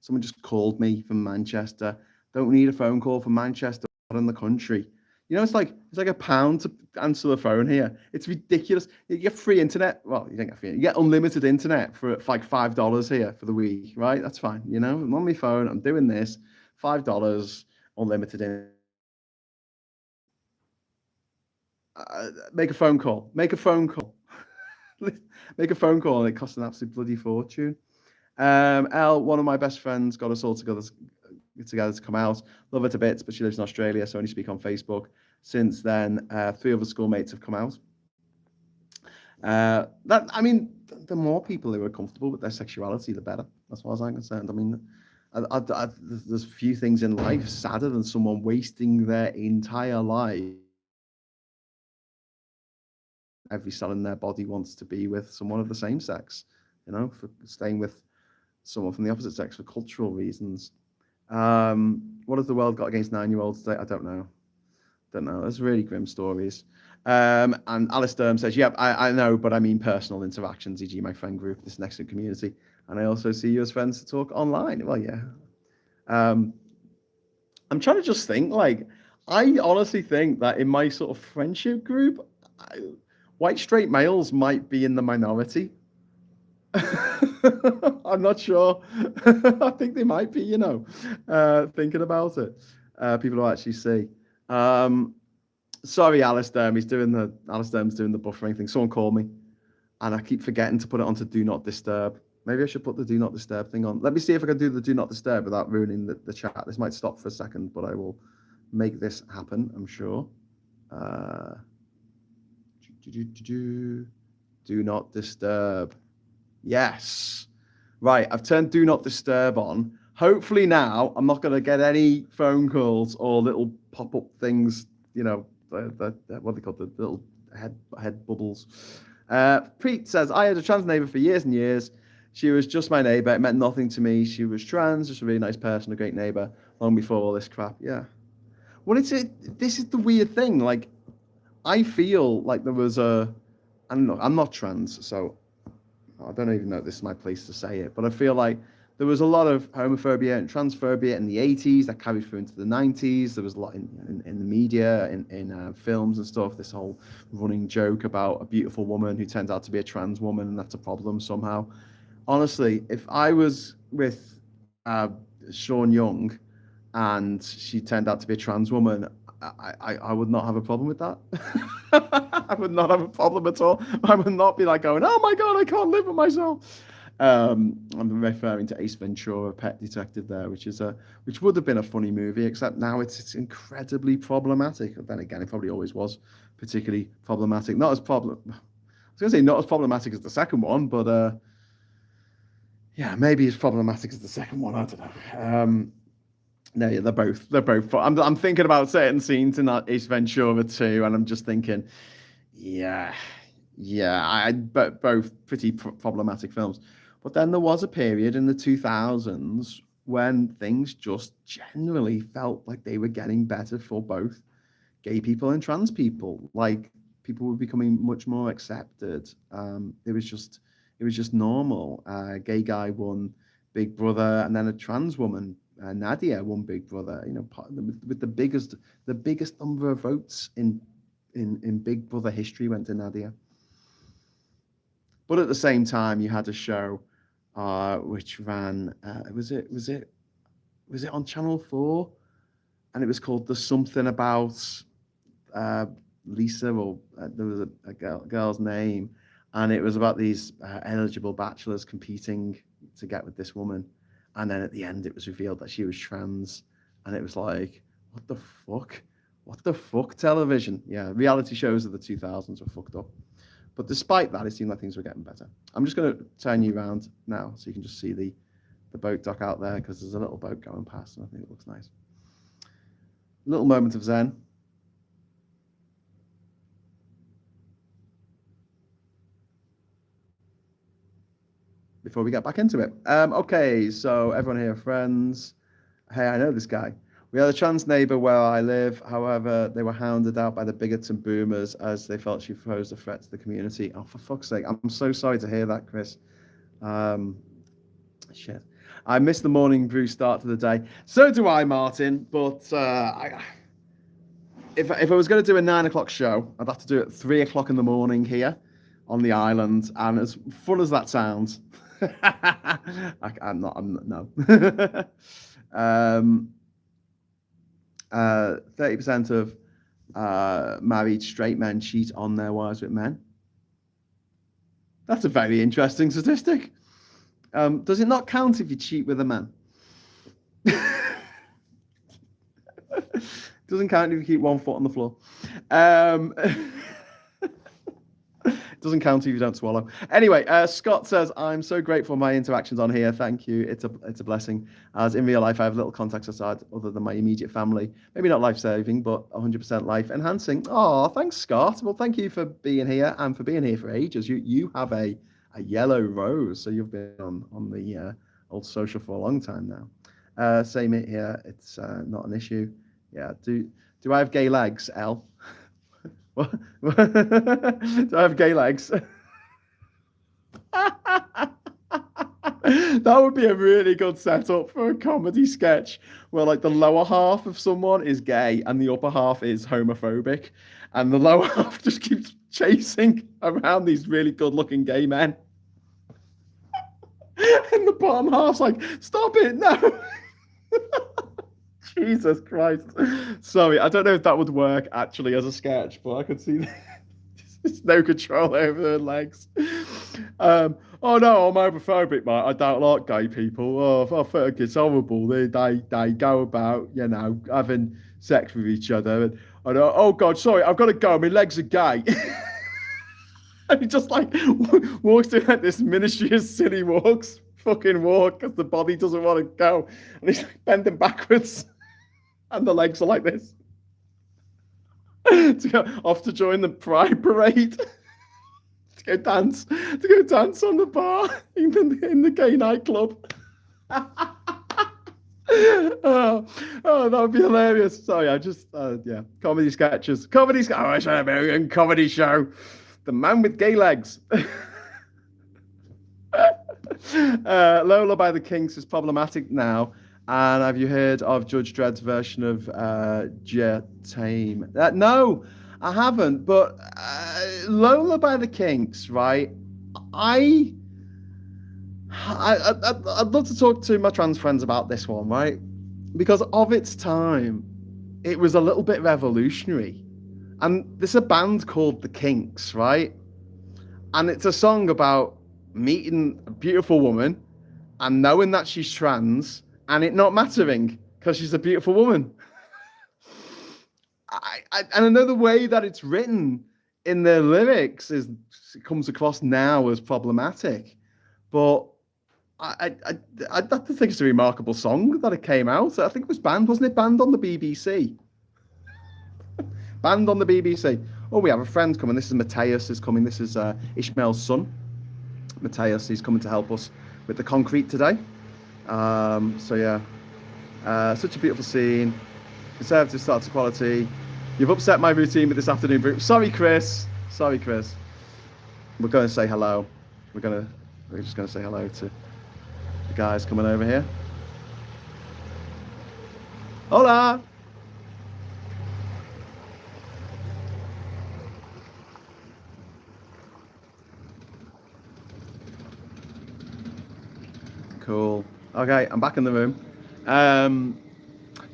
Someone just called me from Manchester. Don't need a phone call from Manchester in the country. You know, it's like £1 to answer the phone here. It's ridiculous. You get free internet. Well, you don't get free. You get unlimited internet for like $5 here for the week, right? That's fine. You know, I'm on my phone. I'm doing this. $5 unlimited internet. Make a phone call. Make a phone call. Make a phone call, and it costs an absolute bloody fortune. One of my best friends got us all together to come out. Love her to bits, but she lives in Australia, so I only speak on Facebook. Since then, 3 other schoolmates have come out. The more people who are comfortable with their sexuality, the better, as far as I'm concerned. I mean, there's few things in life sadder than someone wasting their entire life. Every cell in their body wants to be with someone of the same sex, you know, for staying with someone from the opposite sex for cultural reasons. What has the world got against 9-year-olds today? I don't know. There's really grim stories. And Alice Durham says, yep, I know, but I mean personal interactions, e.g. my friend group, this next community. And I also see you as friends to talk online. Well, yeah. I'm trying to just think, like, I honestly think that in my sort of friendship group, white straight males might be in the minority. I'm not sure. I think they might be, you know, thinking about it. People who actually see. Sorry, Alice Durham's doing the buffering thing. Someone called me, and I keep forgetting to put it onto Do Not Disturb. Maybe I should put the Do Not Disturb thing on. Let me see if I can do the Do Not Disturb without ruining the chat. This might stop for a second, but I will make this happen, I'm sure. Do Not Disturb. Yes. Right, I've turned Do Not Disturb on. Hopefully now I'm not going to get any phone calls or little pop-up things, you know, what are they called? The little head bubbles. Preet says, I had a trans neighbor for years and years. She was just my neighbor. It meant nothing to me. She was trans, just a really nice person, a great neighbor, long before all this crap. Yeah. Well, this is the weird thing. Like, I feel like there was I'm not trans, so I don't even know if this is my place to say it, but I feel like there was a lot of homophobia and transphobia in the 80s that carried through into the 90s. There was a lot in the media, in films and stuff, this whole running joke about a beautiful woman who turns out to be a trans woman, and that's a problem somehow. Honestly, if I was with Sean Young and she turned out to be a trans woman, I would not have a problem with that. I would not have a problem at all. I would not be like going, oh my God, I can't live with myself. I'm referring to Ace Ventura, Pet Detective there, which would have been a funny movie, except now it's incredibly problematic. Then again, it probably always was particularly problematic. I was going to say not as problematic as the second one, but yeah, maybe as problematic as the second one. I don't know. No, yeah, they're both. I'm thinking about certain scenes in that Ace Ventura 2, and I'm just thinking, yeah, but both pretty problematic films. But then there was a period in the 2000s when things just generally felt like they were getting better for both gay people and trans people. Like, people were becoming much more accepted. It was just normal. Gay guy won Big Brother, and then a trans woman, Nadia, won Big Brother. You know, with the biggest number of votes in Big Brother history went to Nadia. But at the same time, you had a show which ran. Was it on Channel 4? And it was called "There's Something About Lisa," or there was a girl's name, and it was about these eligible bachelors competing to get with this woman. And then at the end, it was revealed that she was trans, and it was like, what the fuck? What the fuck, television? Yeah, reality shows of the 2000s were fucked up. But despite that, it seemed like things were getting better. I'm just going to turn you around now so you can just see the boat dock out there, because there's a little boat going past, and I think it looks nice. Little moment of zen. Before we get back into it. Okay, so everyone here, friends. Hey, I know this guy. We had a trans neighbour where I live. However, they were hounded out by the bigots and boomers as they felt she posed a threat to the community. Oh, for fuck's sake. I'm so sorry to hear that, Chris. Shit. I missed the morning brew start to the day. So do I, Martin. But if I was going to do a 9 o'clock show, I'd have to do it at 3 o'clock in the morning here on the island. And as fun as that sounds, I'm not, no. 30% of married straight men cheat on their wives with men. That's a very interesting statistic. Does it not count if you cheat with a man? Doesn't count if you keep one foot on the floor. Doesn't count if you don't swallow. Anyway, Scott says, I'm so grateful for my interactions on here. Thank you. It's a blessing. As in real life, I have little contacts aside other than my immediate family. Maybe not life-saving, but 100% life-enhancing. Oh, thanks, Scott. Well, thank you for being here and for being here for ages. You have a yellow rose, so you've been on the old social for a long time now. Same it here. It's not an issue. Yeah. Do I have gay legs, Elle? What? Do I have gay legs? That would be a really good setup for a comedy sketch where, like, the lower half of someone is gay and the upper half is homophobic, and the lower half just keeps chasing around these really good-looking gay men. And the bottom half's like, stop it, no. Jesus Christ. Sorry, I don't know if that would work actually as a sketch, but I could see there's no control over their legs. Oh no, I'm homophobic, mate. I don't like gay people. Oh, I think it's horrible. They go about, you know, having sex with each other. And oh God, sorry, I've got to go. My legs are gay. And he just like walks through like this ministry of silly fucking walk, because the body doesn't want to go. And he's like bending backwards. And the legs are like this. To go off to join the pride parade. to go dance on the bar in the gay nightclub. Oh, that would be hilarious. Sorry, I just comedy sketches. Oh, it's an American comedy show. The man with gay legs. Lola by the Kinks is problematic now. And have you heard of Judge Dredd's version of Tame? No, I haven't. But Lola by the Kinks, right? I'd love to talk to my trans friends about this one, right? Because of its time, it was a little bit revolutionary. And there's a band called The Kinks, right? And it's a song about meeting a beautiful woman and knowing that she's trans and it not mattering because she's a beautiful woman. And I know the way that it's written in the lyrics comes across now as problematic, but I think it's a remarkable song that it came out. I think it was banned, wasn't it? Banned on the BBC. Banned on the BBC. Oh, we have a friend coming. This is Matthias is coming. This is Ishmael's son. Matthias, he's coming to help us with the concrete today. So yeah, such a beautiful scene. Conservative starts equality. You've upset my routine with this afternoon brew. Sorry, Chris. Sorry, Chris. We're going to say hello. We're just going to say hello to the guys coming over here. Hola. Cool. Okay, I'm back in the room.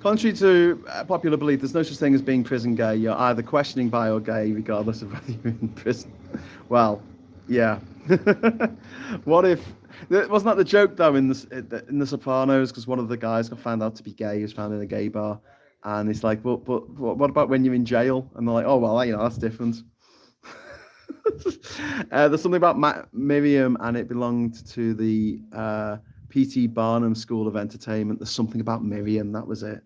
Contrary to popular belief, there's no such thing as being prison gay. You're either questioning bi or gay, regardless of whether you're in prison. Well, yeah. What if... Wasn't that the joke, though, in the Sopranos? Because one of the guys got found out to be gay. He was found in a gay bar. And he's like, well, but what about when you're in jail? And they're like, oh, well, that's different. There's something about Miriam, and it belonged to the... P.T. Barnum School of Entertainment. There's something about Miriam. That was it.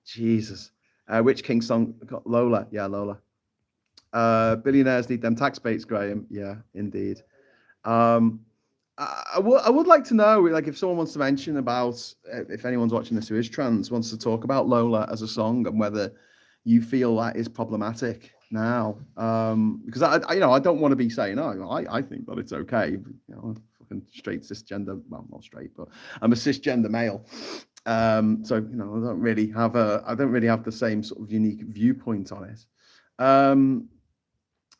Jesus. Which King song got Lola? Yeah, Lola. Billionaires need them tax baits, Graham. Yeah, indeed. I would like to know, like, if someone wants to mention about, if anyone's watching this who is trans, wants to talk about Lola as a song and whether you feel that is problematic now. Because I don't want to be saying, I think that it's okay. Straight cisgender, well, not straight, but I'm a cisgender male. So I don't really have the same sort of unique viewpoint on it.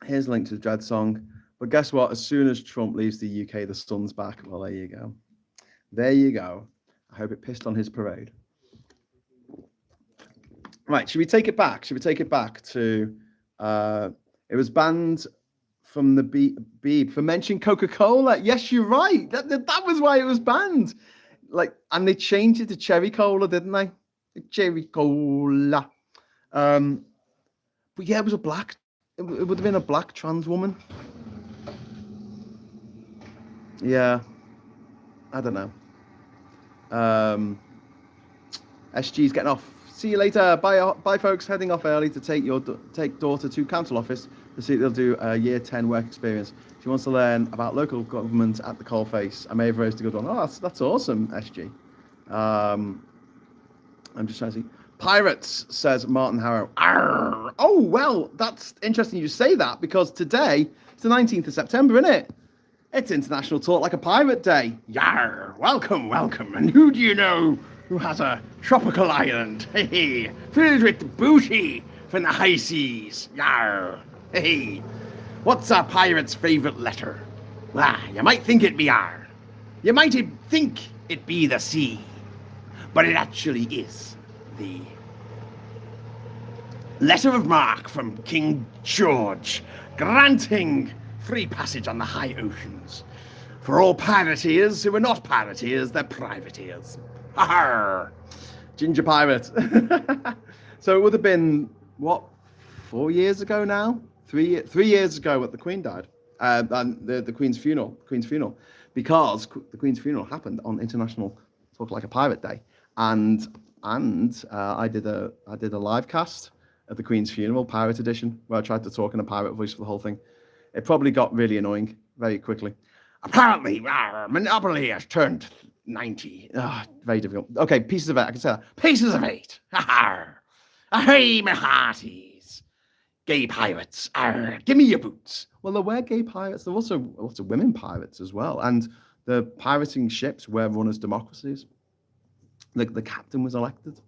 Here's a link to the Dread song. But guess what? As soon as Trump leaves the UK, the sun's back. Well, there you go. There you go. I hope it pissed on his parade. Right, should we take it back? Should we take it back to it was banned from the Beeb for mentioning Coca-Cola. Yes, you're right. That was why it was banned. And they changed it to Cherry Cola, didn't they? Cherry Cola. But yeah, it was it would have been a black trans woman. Yeah. I don't know. SG's getting off. See you later. Bye, folks. Heading off early to take daughter to council office to see if they'll do a year 10 work experience. She wants to learn about local government at the coalface. I may have raised a good one. Oh, that's awesome, SG. I'm just trying to see. Pirates, says Martin Harrow. Arr! Oh, well, that's interesting you say that because today, it's the 19th of September, isn't it? It's International Talk Like a Pirate Day. Yarr! Welcome. And who do you know who has a tropical island, filled with booty from the high seas? Yarr! Hey, what's a pirate's favourite letter? Well, you might think it be R. You might think it be the C. But it actually is the letter of marque from King George, granting free passage on the high oceans for all pirateers who are not pirateers, they're privateers. Arr! Ginger pirate. So it would have been, 4 years ago now? 3 years ago when the Queen died. And the Queen's funeral. Because the Queen's funeral happened on International Talk Like a Pirate Day. And I did a live cast at the Queen's funeral, Pirate Edition, where I tried to talk in a pirate voice for the whole thing. It probably got really annoying very quickly. Apparently, Monopoly has turned 90. Very difficult. Okay, pieces of 8. I can say that. Pieces of 8. Hey, my hearties. Gay pirates. Give me your boots. Well, there were gay pirates. There were also lots of women pirates as well. And The pirating ships were run as democracies. The captain was elected.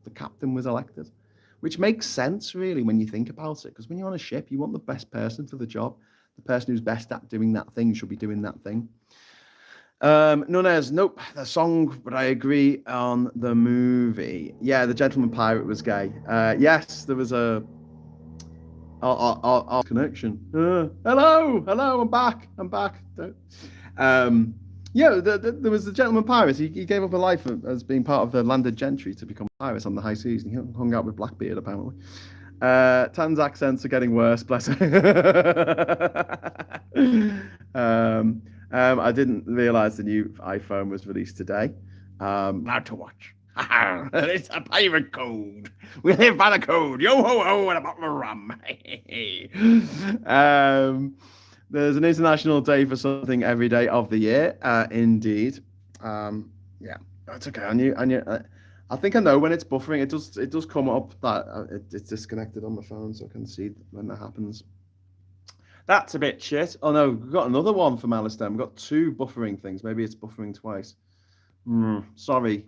The captain was elected, which makes sense, really, when you think about it. Because when you're on a ship, you want the best person for the job. The person who's best at doing that thing should be doing that thing. Nunez, nope, the song, but I agree on the movie. Yeah, the gentleman pirate was gay. Yes, there was a connection. Hello, I'm back. Yeah, there was the gentleman pirate. He gave up a life as being part of the landed gentry to become pirates on the high seas. And he hung out with Blackbeard, apparently. Tan's accents are getting worse, bless him. I didn't realize the new iPhone was released today. Now to watch. It's a pirate code. We live by the code. Yo ho ho and a bottle of rum. There's an international day for something every day of the year. Indeed. Yeah, it's okay. I think I know when it's buffering. It does come up that it's disconnected on my phone, so I can see when that happens. That's a bit shit. Oh no, we've got another one from Alistair. We've got 2 buffering things. Maybe it's buffering twice. Sorry,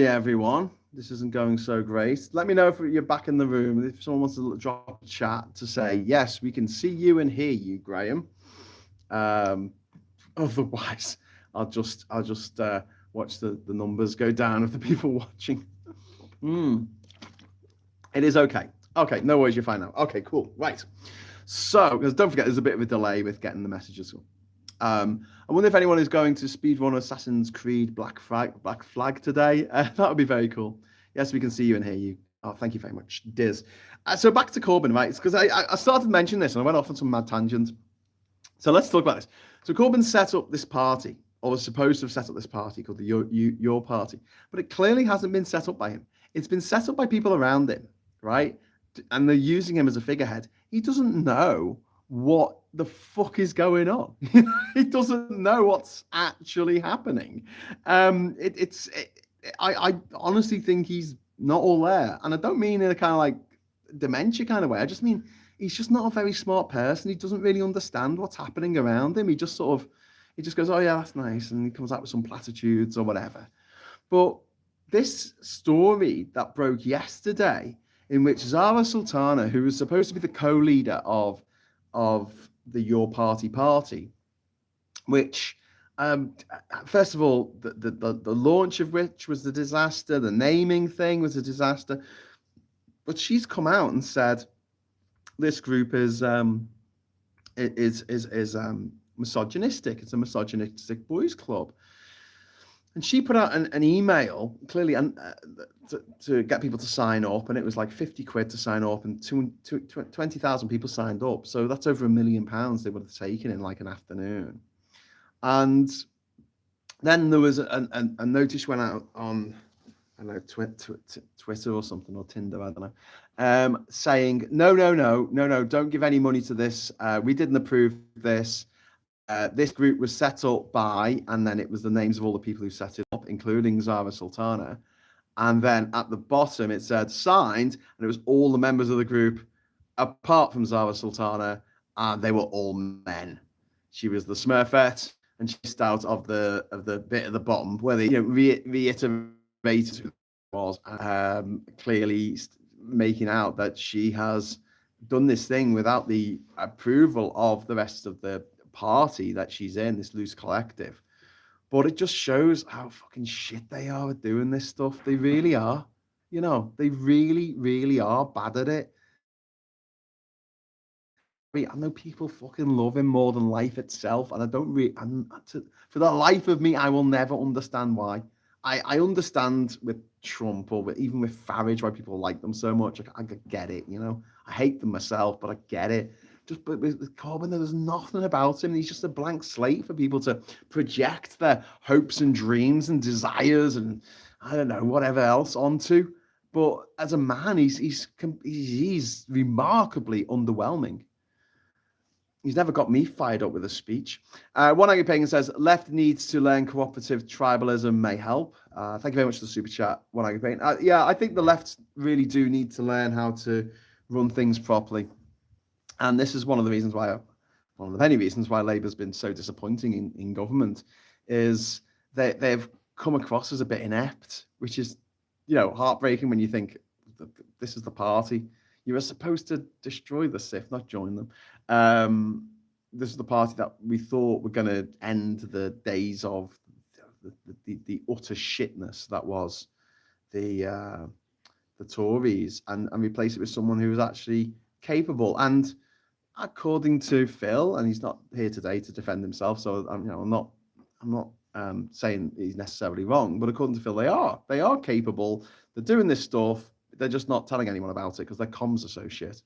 everyone. This isn't going so great. Let me know if you're back in the room. If someone wants to drop a chat to say, yes, we can see you and hear you, Graham. Otherwise, I'll just watch the numbers go down of the people watching. It is okay. Okay, no worries, you're fine now. Okay, cool. Right. So, because don't forget, there's a bit of a delay with getting the messages. I wonder if anyone is going to speedrun Assassin's Creed Black Flag today. That would be very cool. Yes, we can see you and hear you. Oh, thank you very much, Diz. So back to Corbyn, right? It's because I started mentioning this and I went off on some mad tangent. So let's talk about this. So Corbyn set up this party, or was supposed to have set up this party called the Your Party, but it clearly hasn't been set up by him. It's been set up by people around him, right? And they're using him as a figurehead. He doesn't know what the fuck is going on. He doesn't know what's actually happening. I honestly think he's not all there, and I don't mean in a kind of like dementia kind of way. I just mean he's just not a very smart person. He doesn't really understand what's happening around him. He just goes, oh yeah, that's nice, and he comes out with some platitudes or whatever. But this story that broke yesterday, in which Zara Sultana, who was supposed to be the co-leader of the Your Party, which first of all, the launch of which was a disaster, the naming thing was a disaster, but she's come out and said this group is misogynistic. It's a misogynistic boys' club. And she put out an email, clearly, to get people to sign up, and it was like 50 quid to sign up, and 20,000 people signed up. So that's over £1 million they would have taken in like an afternoon. And then there was a notice went out on, I don't know, Twitter or something, or Tinder, I don't know, saying, no, don't give any money to this. We didn't approve this. This group was set up by, and then it was the names of all the people who set it up, including Zara Sultana. And then at the bottom, it said signed, and it was all the members of the group, apart from Zara Sultana, and they were all men. She was the Smurfette, and she's out of the bit at the bottom where they reiterated who it was, clearly making out that she has done this thing without the approval of the rest of the party that she's in, this loose collective. But it just shows how fucking shit they are at doing this stuff. They really are. They really, really are bad at it. I know people fucking love him more than life itself, and I don't really, for the life of me, I will never understand why. I understand with Trump or even with Farage why people like them so much. I get it, I hate them myself, but I get it. But with Corbyn, there's nothing about him. He's just a blank slate for people to project their hopes and dreams and desires and I don't know whatever else onto. But as a man, he's remarkably underwhelming. He's never got me fired up with a speech. One-Eyed Pagan says, left needs to learn cooperative tribalism may help. Thank you very much for the super chat, One-Eyed Pagan. Yeah, I think the left really do need to learn how to run things properly. And this is one of the reasons why one of the many reasons why Labour's been so disappointing in government is they've come across as a bit inept, which is, heartbreaking when you think this is the party. You were supposed to destroy the Sith, not join them. This is the party that we thought were going to end the days of the utter shitness that was the Tories and replace it with someone who was actually capable. And according to Phil, and he's not here today to defend himself, so I'm not saying he's necessarily wrong, but according to Phil, they are capable. They're doing this stuff. They're just not telling anyone about it because their comms are so shit.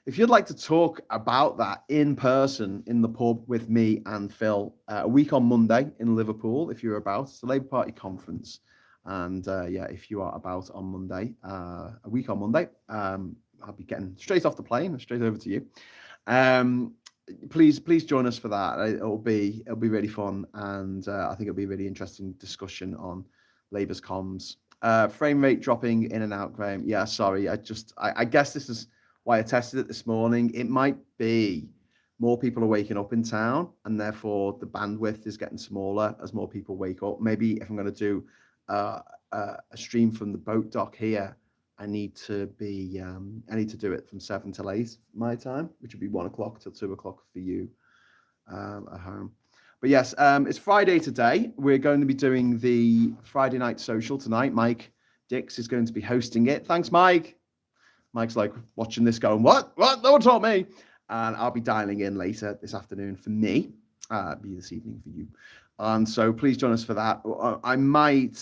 If you'd like to talk about that in person in the pub with me and Phil, a week on Monday in Liverpool, if you're about, it's the Labour Party conference. And if you are about on Monday, a week on Monday, I'll be getting straight off the plane, straight over to you. Please join us for that. It'll be really fun, and I think it'll be a really interesting discussion on Labour's comms. Frame rate dropping in and out, Graham. Yeah, sorry. I guess this is why I tested it this morning. It might be more people are waking up in town, and therefore the bandwidth is getting smaller as more people wake up. Maybe if I'm going to do a stream from the boat dock here, I need to do it from 7 till 8 my time, which would be 1 o'clock till 2 o'clock for you at home. But yes, it's Friday today. We're going to be doing the Friday night social tonight. Mike Dix is going to be hosting it. Thanks, Mike. Mike's like watching this going, what? No one told me. And I'll be dialing in later this afternoon for me, be this evening for you. And so please join us for that. I might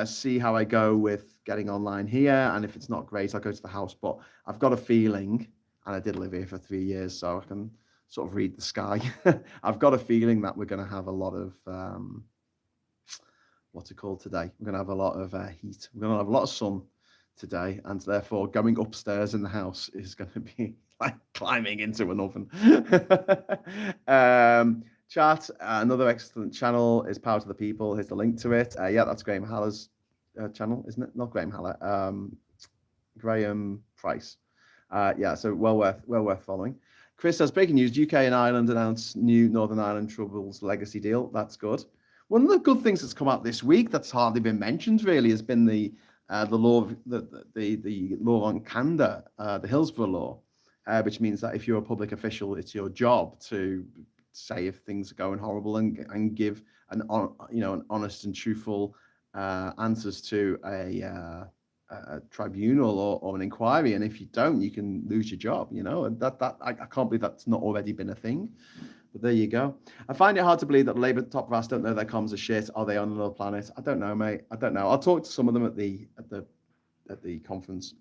see how I go with getting online here. And if it's not great, I'll go to the house. But I've got a feeling, and I did live here for 3 years, so I can sort of read the sky. I've got a feeling that we're going to have a lot of, what's it called today? We're going to have a lot of heat. We're going to have a lot of sun today, and therefore going upstairs in the house is going to be like climbing into an oven. Chat, another excellent channel is Power to the People. Here's the link to it. Yeah, that's Graham Haller's channel, isn't it? Not Graham Haller, Graham Price. Yeah, so well worth following. Chris says, breaking news, UK and Ireland announced new Northern Ireland Troubles legacy deal. That's good. One of the good things that's come out this week that's hardly been mentioned really has been the law, the law on candor, the Hillsborough law, which means that if you're a public official, it's your job to say if things are going horrible and give an honest and truthful answers to a tribunal or an inquiry. And if you don't, you can lose your job. And that I can't believe that's not already been a thing. But there you go. I find it hard to believe that Labour top brass don't know their comms are shit. Are they on another planet? I don't know, mate. I don't know. I'll talk to some of them at the conference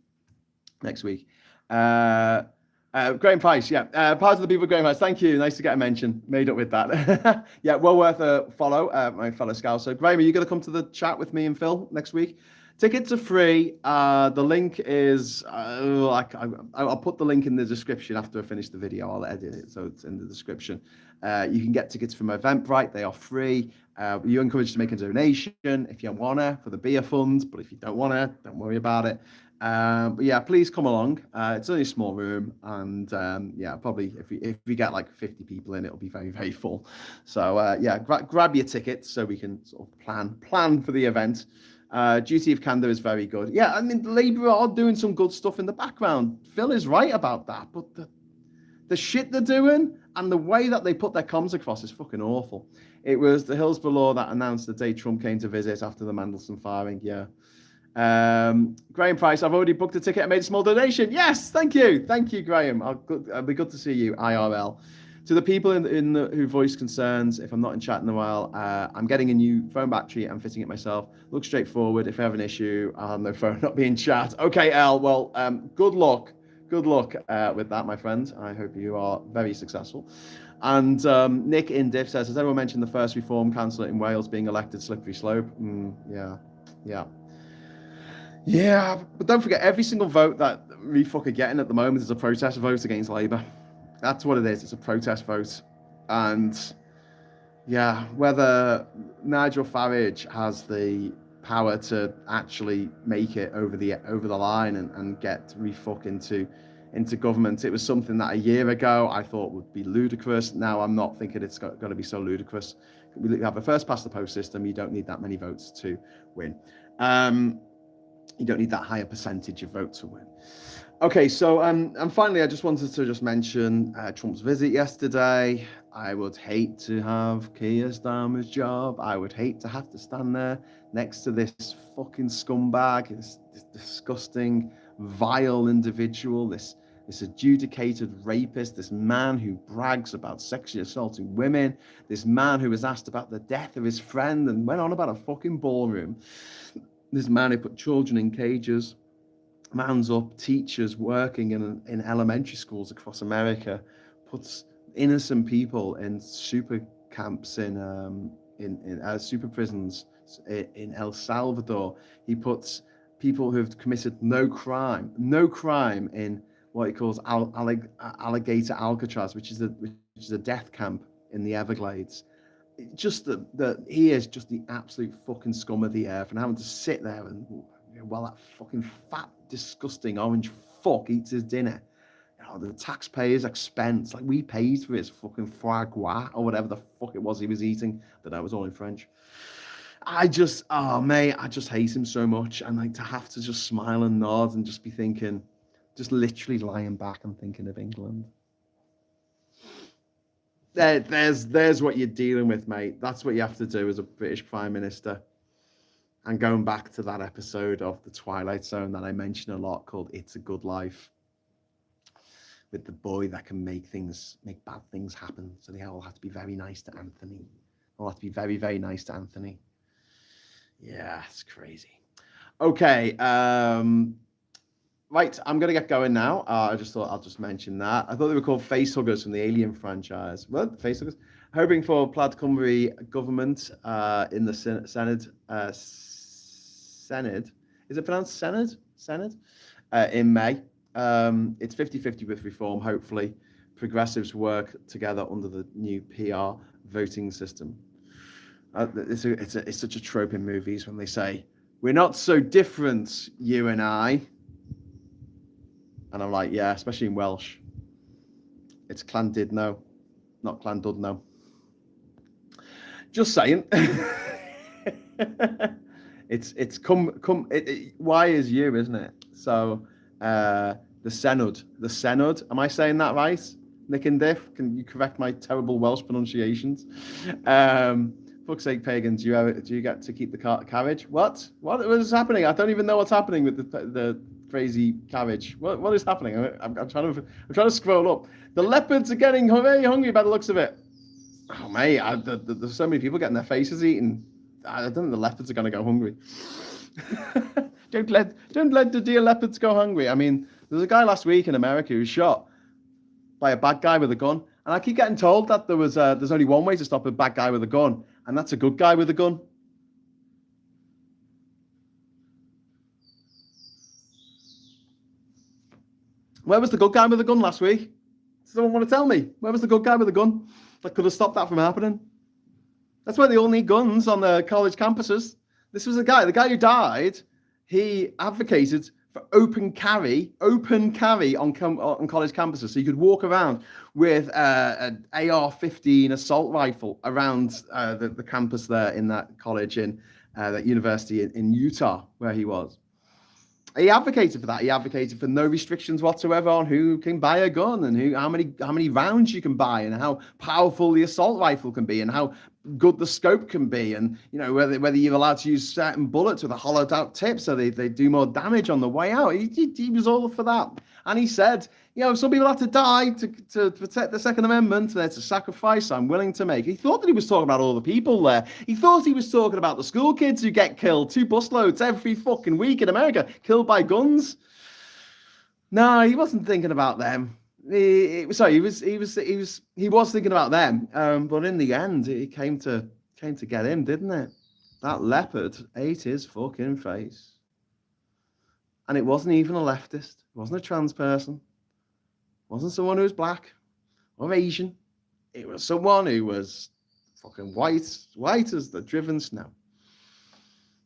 next week. Graham Price, yeah. Part of the people, Graham Price. Thank you. Nice to get a mention. Made up with that. Yeah, well worth a follow, my fellow scouts. So, Graham, are you going to come to the chat with me and Phil next week? Tickets are free. The link is, I'll put the link in the description after I finish the video. I'll edit it so it's in the description. You can get tickets from Eventbrite. They are free. You're encouraged to make a donation if you want to for the beer fund, but if you don't want to, don't worry about it. But yeah, please come along. It's only a small room, and yeah, probably if we get like 50 people in, it'll be very, very full. So yeah, grab your tickets so we can sort of plan for the event. Duty of candor is very good. Yeah, I mean, Labour are doing some good stuff in the background. Phil is right about that, but the shit they're doing and the way that they put their comms across is fucking awful. It was the Hillsborough law that announced the day Trump came to visit after the Mandelson firing. Yeah. Graham Price, I've already booked a ticket and made a small donation. Yes, thank you, Graham. It'll be good to see you IRL. To the people who voice concerns, if I'm not in chat in a while, I'm getting a new phone battery. I'm fitting it myself. Looks straightforward. If I have an issue, I'll have no phone not be in chat. Okay, Al. Well, good luck. Good luck with that, my friend. I hope you are very successful. And Nick in Diff says, has anyone mentioned the first Reform councillor in Wales being elected slippery slope? Yeah, but don't forget, every single vote that we fucking getting at the moment is a protest vote against Labour. That's what it is. It's a protest vote. And yeah, whether Nigel Farage has the power to actually make it over the line and get re-fuck into into government. It was something that a year ago I thought would be ludicrous. Now I'm not thinking it's going to be so ludicrous. We have a first past the post system. You don't need that many votes to win. You don't need that higher percentage of votes to win. Okay, so and finally, I just wanted to just mention Trump's visit yesterday. I would hate to have Keir Starmer's job. I would hate to have to stand there next to this fucking scumbag, this disgusting, vile individual, this adjudicated rapist, this man who brags about sexually assaulting women, this man who was asked about the death of his friend and went on about a fucking ballroom, this man who put children in cages, rounds up teachers working in elementary schools across America, puts innocent people in super camps in super prisons in El Salvador. He puts people who have committed no crime in what he calls alligator Alcatraz, which is a death camp in the Everglades. Just that he is just the absolute fucking scum of the earth, and having to sit there and while that fucking fat, disgusting orange fuck eats his dinner, the taxpayers' expense, like we paid for his fucking foie gras or whatever the fuck it was he was eating. That was all in French. I just hate him so much, and like to have to just smile and nod and just be thinking, just literally lying back and thinking of England. There's what you're dealing with, mate. That's what you have to do as a British Prime Minister. And going back to that episode of The Twilight Zone that I mentioned a lot called It's a Good Life, with the boy that can make bad things happen. So they all have to be very nice to Anthony. All have to be very, very nice to Anthony. Yeah, it's crazy. Okay. Right, I'm going to get going now. I just thought I'll just mention that. I thought they were called Facehuggers from the Alien franchise. Well, Facehuggers. Hoping for Plaid Cymru government in the Senate. Senate. Is it pronounced Senate? Senate? In May. It's 50-50 with reform, hopefully. Progressives work together under the new PR voting system. It's such a trope in movies when they say, "We're not so different, you and I." And I'm like, yeah, especially in Welsh. It's Llandudno, not Llandudno. Just saying. It's come. Y is you, isn't it? So the Senedd. Am I saying that right? Nick and Diff, can you correct my terrible Welsh pronunciations? Fuck's sake, pagans! Do you get to keep the carriage? What is happening? I don't even know what's happening with the crazy carriage. What is happening? I'm trying to scroll up. The leopards are getting very hungry by the looks of it. Oh mate, there's so many people getting their faces eaten. I don't think the leopards are going to go hungry. Don't let the dear leopards go hungry. I mean, there's a guy last week in America who was shot by a bad guy with a gun, and I keep getting told that there's only one way to stop a bad guy with a gun, and that's a good guy with a gun. Where was the good guy with a gun last week? Does someone want to tell me? Where was the good guy with a gun that could have stopped that from happening? That's why they all need guns on the college campuses. This was the guy who died. He advocated for open carry on college campuses, so you could walk around with an AR-15 assault rifle around the campus there in that college in that university in Utah where he was. He advocated for that. He advocated for no restrictions whatsoever on who can buy a gun and how many rounds you can buy and how powerful the assault rifle can be and how good the scope can be, and whether you're allowed to use certain bullets with a hollowed out tip so they do more damage on the way out. He was all for that, and he said, some people have to die to protect the Second Amendment. There's a sacrifice I'm willing to make. He thought that he was talking about all the people there. He thought he was talking about the school kids who get killed 2 busloads every fucking week in America, killed by guns. No, he wasn't thinking about them. He was thinking about them, but in the end, it came to get him, didn't it? That leopard ate his fucking face, and it wasn't even a leftist. It wasn't a trans person. It wasn't someone who was black or Asian. It was someone who was fucking white as the driven snow.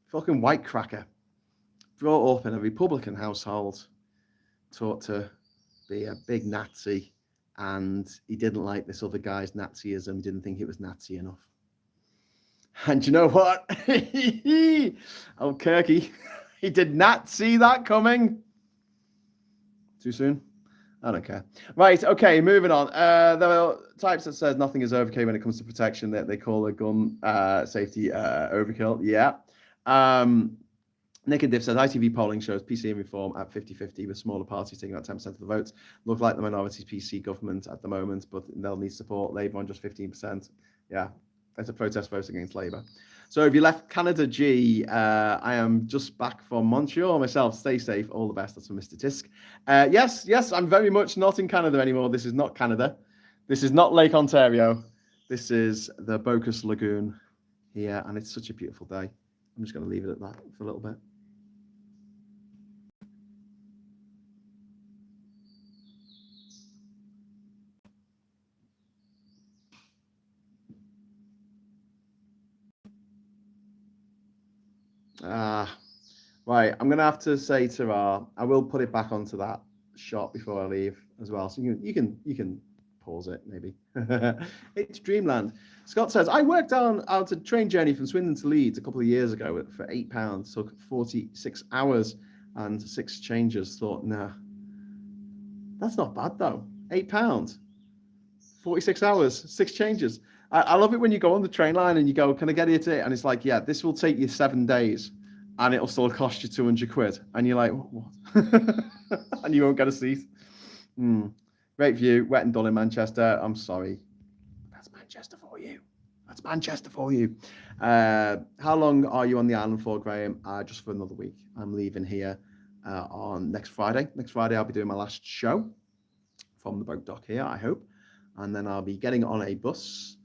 Fucking white cracker, brought up in a Republican household, taught to be a big Nazi, and he didn't like this other guy's Nazism. He didn't think it was Nazi enough. And you know what? Oh, Kirky, he did not see that coming. Too soon? I don't care. Right, okay, moving on. There are types that says nothing is overkill when it comes to protection, that they call a gun safety overkill. Yeah. Nick and Diff says ITV polling shows PC reform at 50-50 with smaller parties taking about 10% of the votes. Look like the minority PC government at the moment, but they'll need support. Labour on just 15%. Yeah, it's a protest vote against Labour. So if you left Canada G, I am just back from Montreal myself. Stay safe. All the best. That's from Mr. Tisk. Yes, I'm very much not in Canada anymore. This is not Canada. This is not Lake Ontario. This is the Bocas Lagoon here, and it's such a beautiful day. I'm just going to leave it at that for a little bit. Right, I'm gonna have to say to I will put it back onto that shot before I leave as well. So you can pause it maybe. It's Dreamland. Scott says I worked out a train journey from Swindon to Leeds a couple of years ago for £8. Took 46 hours and 6 changes. Thought, nah, that's not bad though. £8, 46 hours, 6 changes. I love it when you go on the train line and you go, can I get here today? And it's like, yeah, this will take you 7 days and it'll still cost you 200 quid. And you're like, what? And you won't get a seat. Great view, wet and dull in Manchester. I'm sorry. That's Manchester for you. That's Manchester for you. How long are you on the island for, Graham? Just for another week. I'm leaving here on next Friday. Next Friday, I'll be doing my last show from the boat dock here, I hope. And then I'll be getting on a bus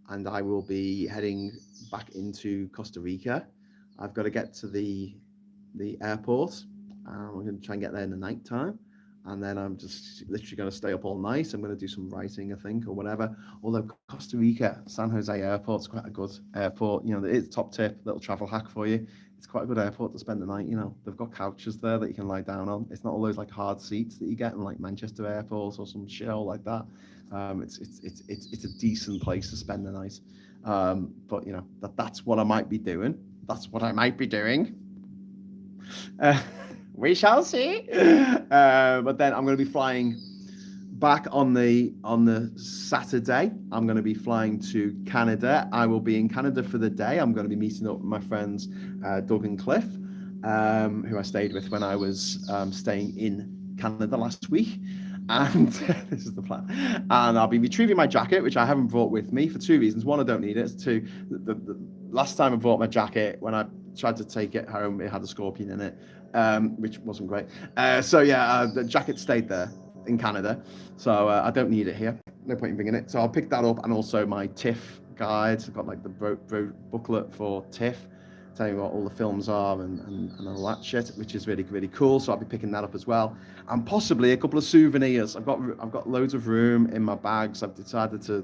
and I will be heading back into Costa Rica. I've got to get to the airport. I'm going to try and get there in the night time. And then I'm just literally going to stay up all night. I'm going to do some writing, I think, or whatever. Although Costa Rica, San Jose Airport's quite a good airport. You know, it's top tip, little travel hack for you. It's quite a good airport to spend the night. You know, they've got couches there that you can lie down on. It's not all those like hard seats that you get in like Manchester Airport or some shit like that. It's a decent place to spend the night. But you know, that's what I might be doing. That's what I might be doing. We shall see. But then I'm going to be flying back on the Saturday. I'm going to be flying to Canada. I will be in Canada for the day. I'm going to be meeting up with my friends Doug and Cliff, who I stayed with when I was staying in Canada last week. And this is the plan. And I'll be retrieving my jacket, which I haven't brought with me for 2 reasons. One, I don't need it. 2, the last time I brought my jacket, when I tried to take it home, it had a scorpion in it, which wasn't great. The jacket stayed there in Canada. So I don't need it here. No point in bringing it. So I'll pick that up. And also my TIFF guide. I've got like the Brew booklet for TIFF. Tell you what all the films are and all that shit, which is really, really cool. So I'll be picking that up as well, and possibly a couple of souvenirs. I've got loads of room in my bags. I've decided to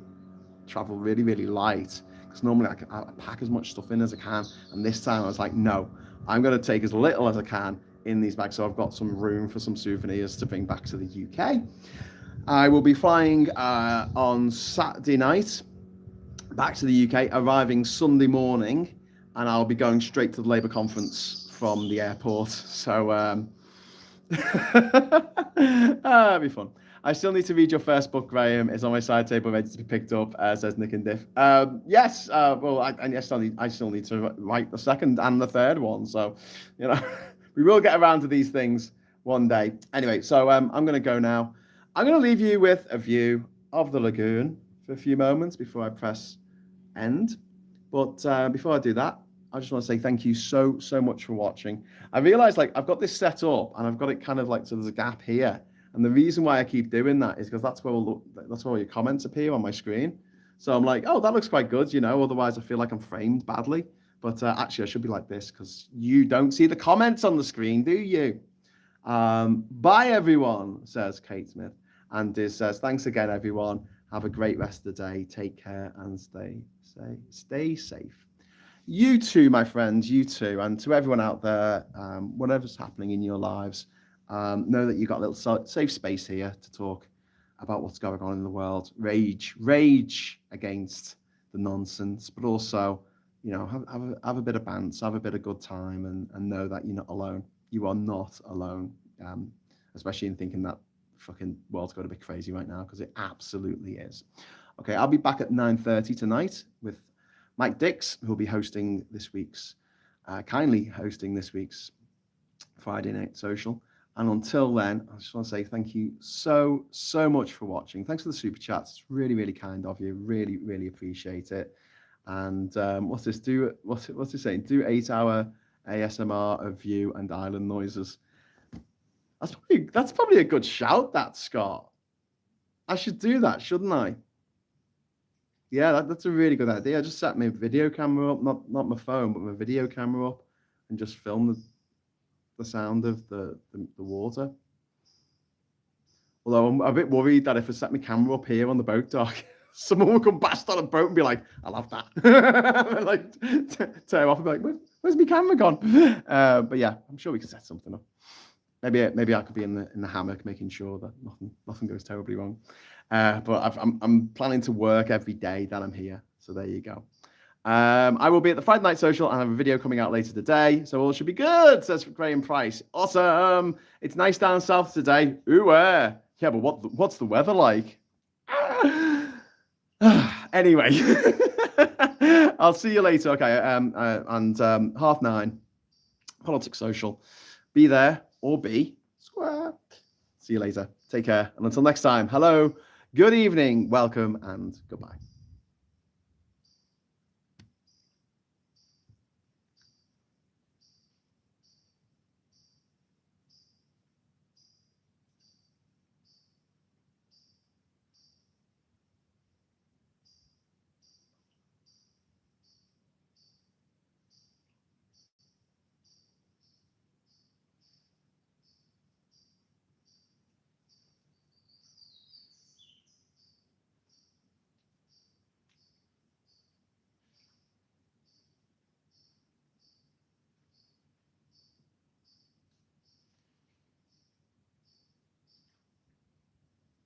travel really, really light because normally I pack as much stuff in as I can, and this time I was like, no, I'm going to take as little as I can in these bags. So I've got some room for some souvenirs to bring back to the UK. I will be flying on Saturday night back to the UK, arriving Sunday morning. And I'll be going straight to the Labour conference from the airport. So it'll be fun. I still need to read your first book, Graham. It's on my side table, ready to be picked up, says Nick and Diff. Yes, I still need to write the second and the third one. So, you know, we will get around to these things one day. Anyway, so I'm going to go now. I'm going to leave you with a view of the lagoon for a few moments before I press end. But before I do that, I just want to say thank you so much for watching. I realized like I've got this set up and I've got it kind of like, so there's a gap here. And the reason why I keep doing that is because that's where all your comments appear on my screen. So I'm like, oh, that looks quite good, you know, otherwise I feel like I'm framed badly. But actually I should be like this because you don't see the comments on the screen, do you? Bye everyone, says Kate Smith. And Diz says, thanks again, everyone. Have a great rest of the day. Take care and stay safe. You too, my friends, you too. And to everyone out there, whatever's happening in your lives, Know that you've got a little safe space here to talk about what's going on in the world. Rage against the nonsense, but also, have a bit of banter, have a bit of good time, and know that you're not alone. You are not alone, especially in thinking that fucking world's got a bit crazy right now, because it absolutely is. Okay, I'll be back at 9:30 tonight with Mike Dix, who'll be hosting this week's, kindly hosting this week's Friday Night Social. And until then, I just want to say thank you so much for watching. Thanks for the super chats. It's really, really kind of you. Really, really appreciate it. And what's this? What's it saying? Do 8-hour ASMR of view and island noises. That's probably a good shout, that, Scott. I should do that, shouldn't I? Yeah, that's a really good idea. I just set my video camera up, not my phone, but my video camera up, and just film the sound of the water. Although I'm a bit worried that if I set my camera up here on the boat dock, someone will come past on a boat and be like, "I love that." Like turn off and be like, "Where's my camera gone?" But yeah, I'm sure we can set something up. Maybe I could be in the hammock, making sure that nothing goes terribly wrong. But I'm planning to work every day that I'm here. So there you go. I will be at the Friday Night Social and have a video coming out later today. So all should be good, says Graham Price. Awesome. It's nice down south today. Ooh, yeah, but what's the weather like? Anyway, I'll see you later. Okay, and 9:30, Politics Social. Be there or be square. See you later. Take care. And until next time, hello, good evening, welcome, and goodbye.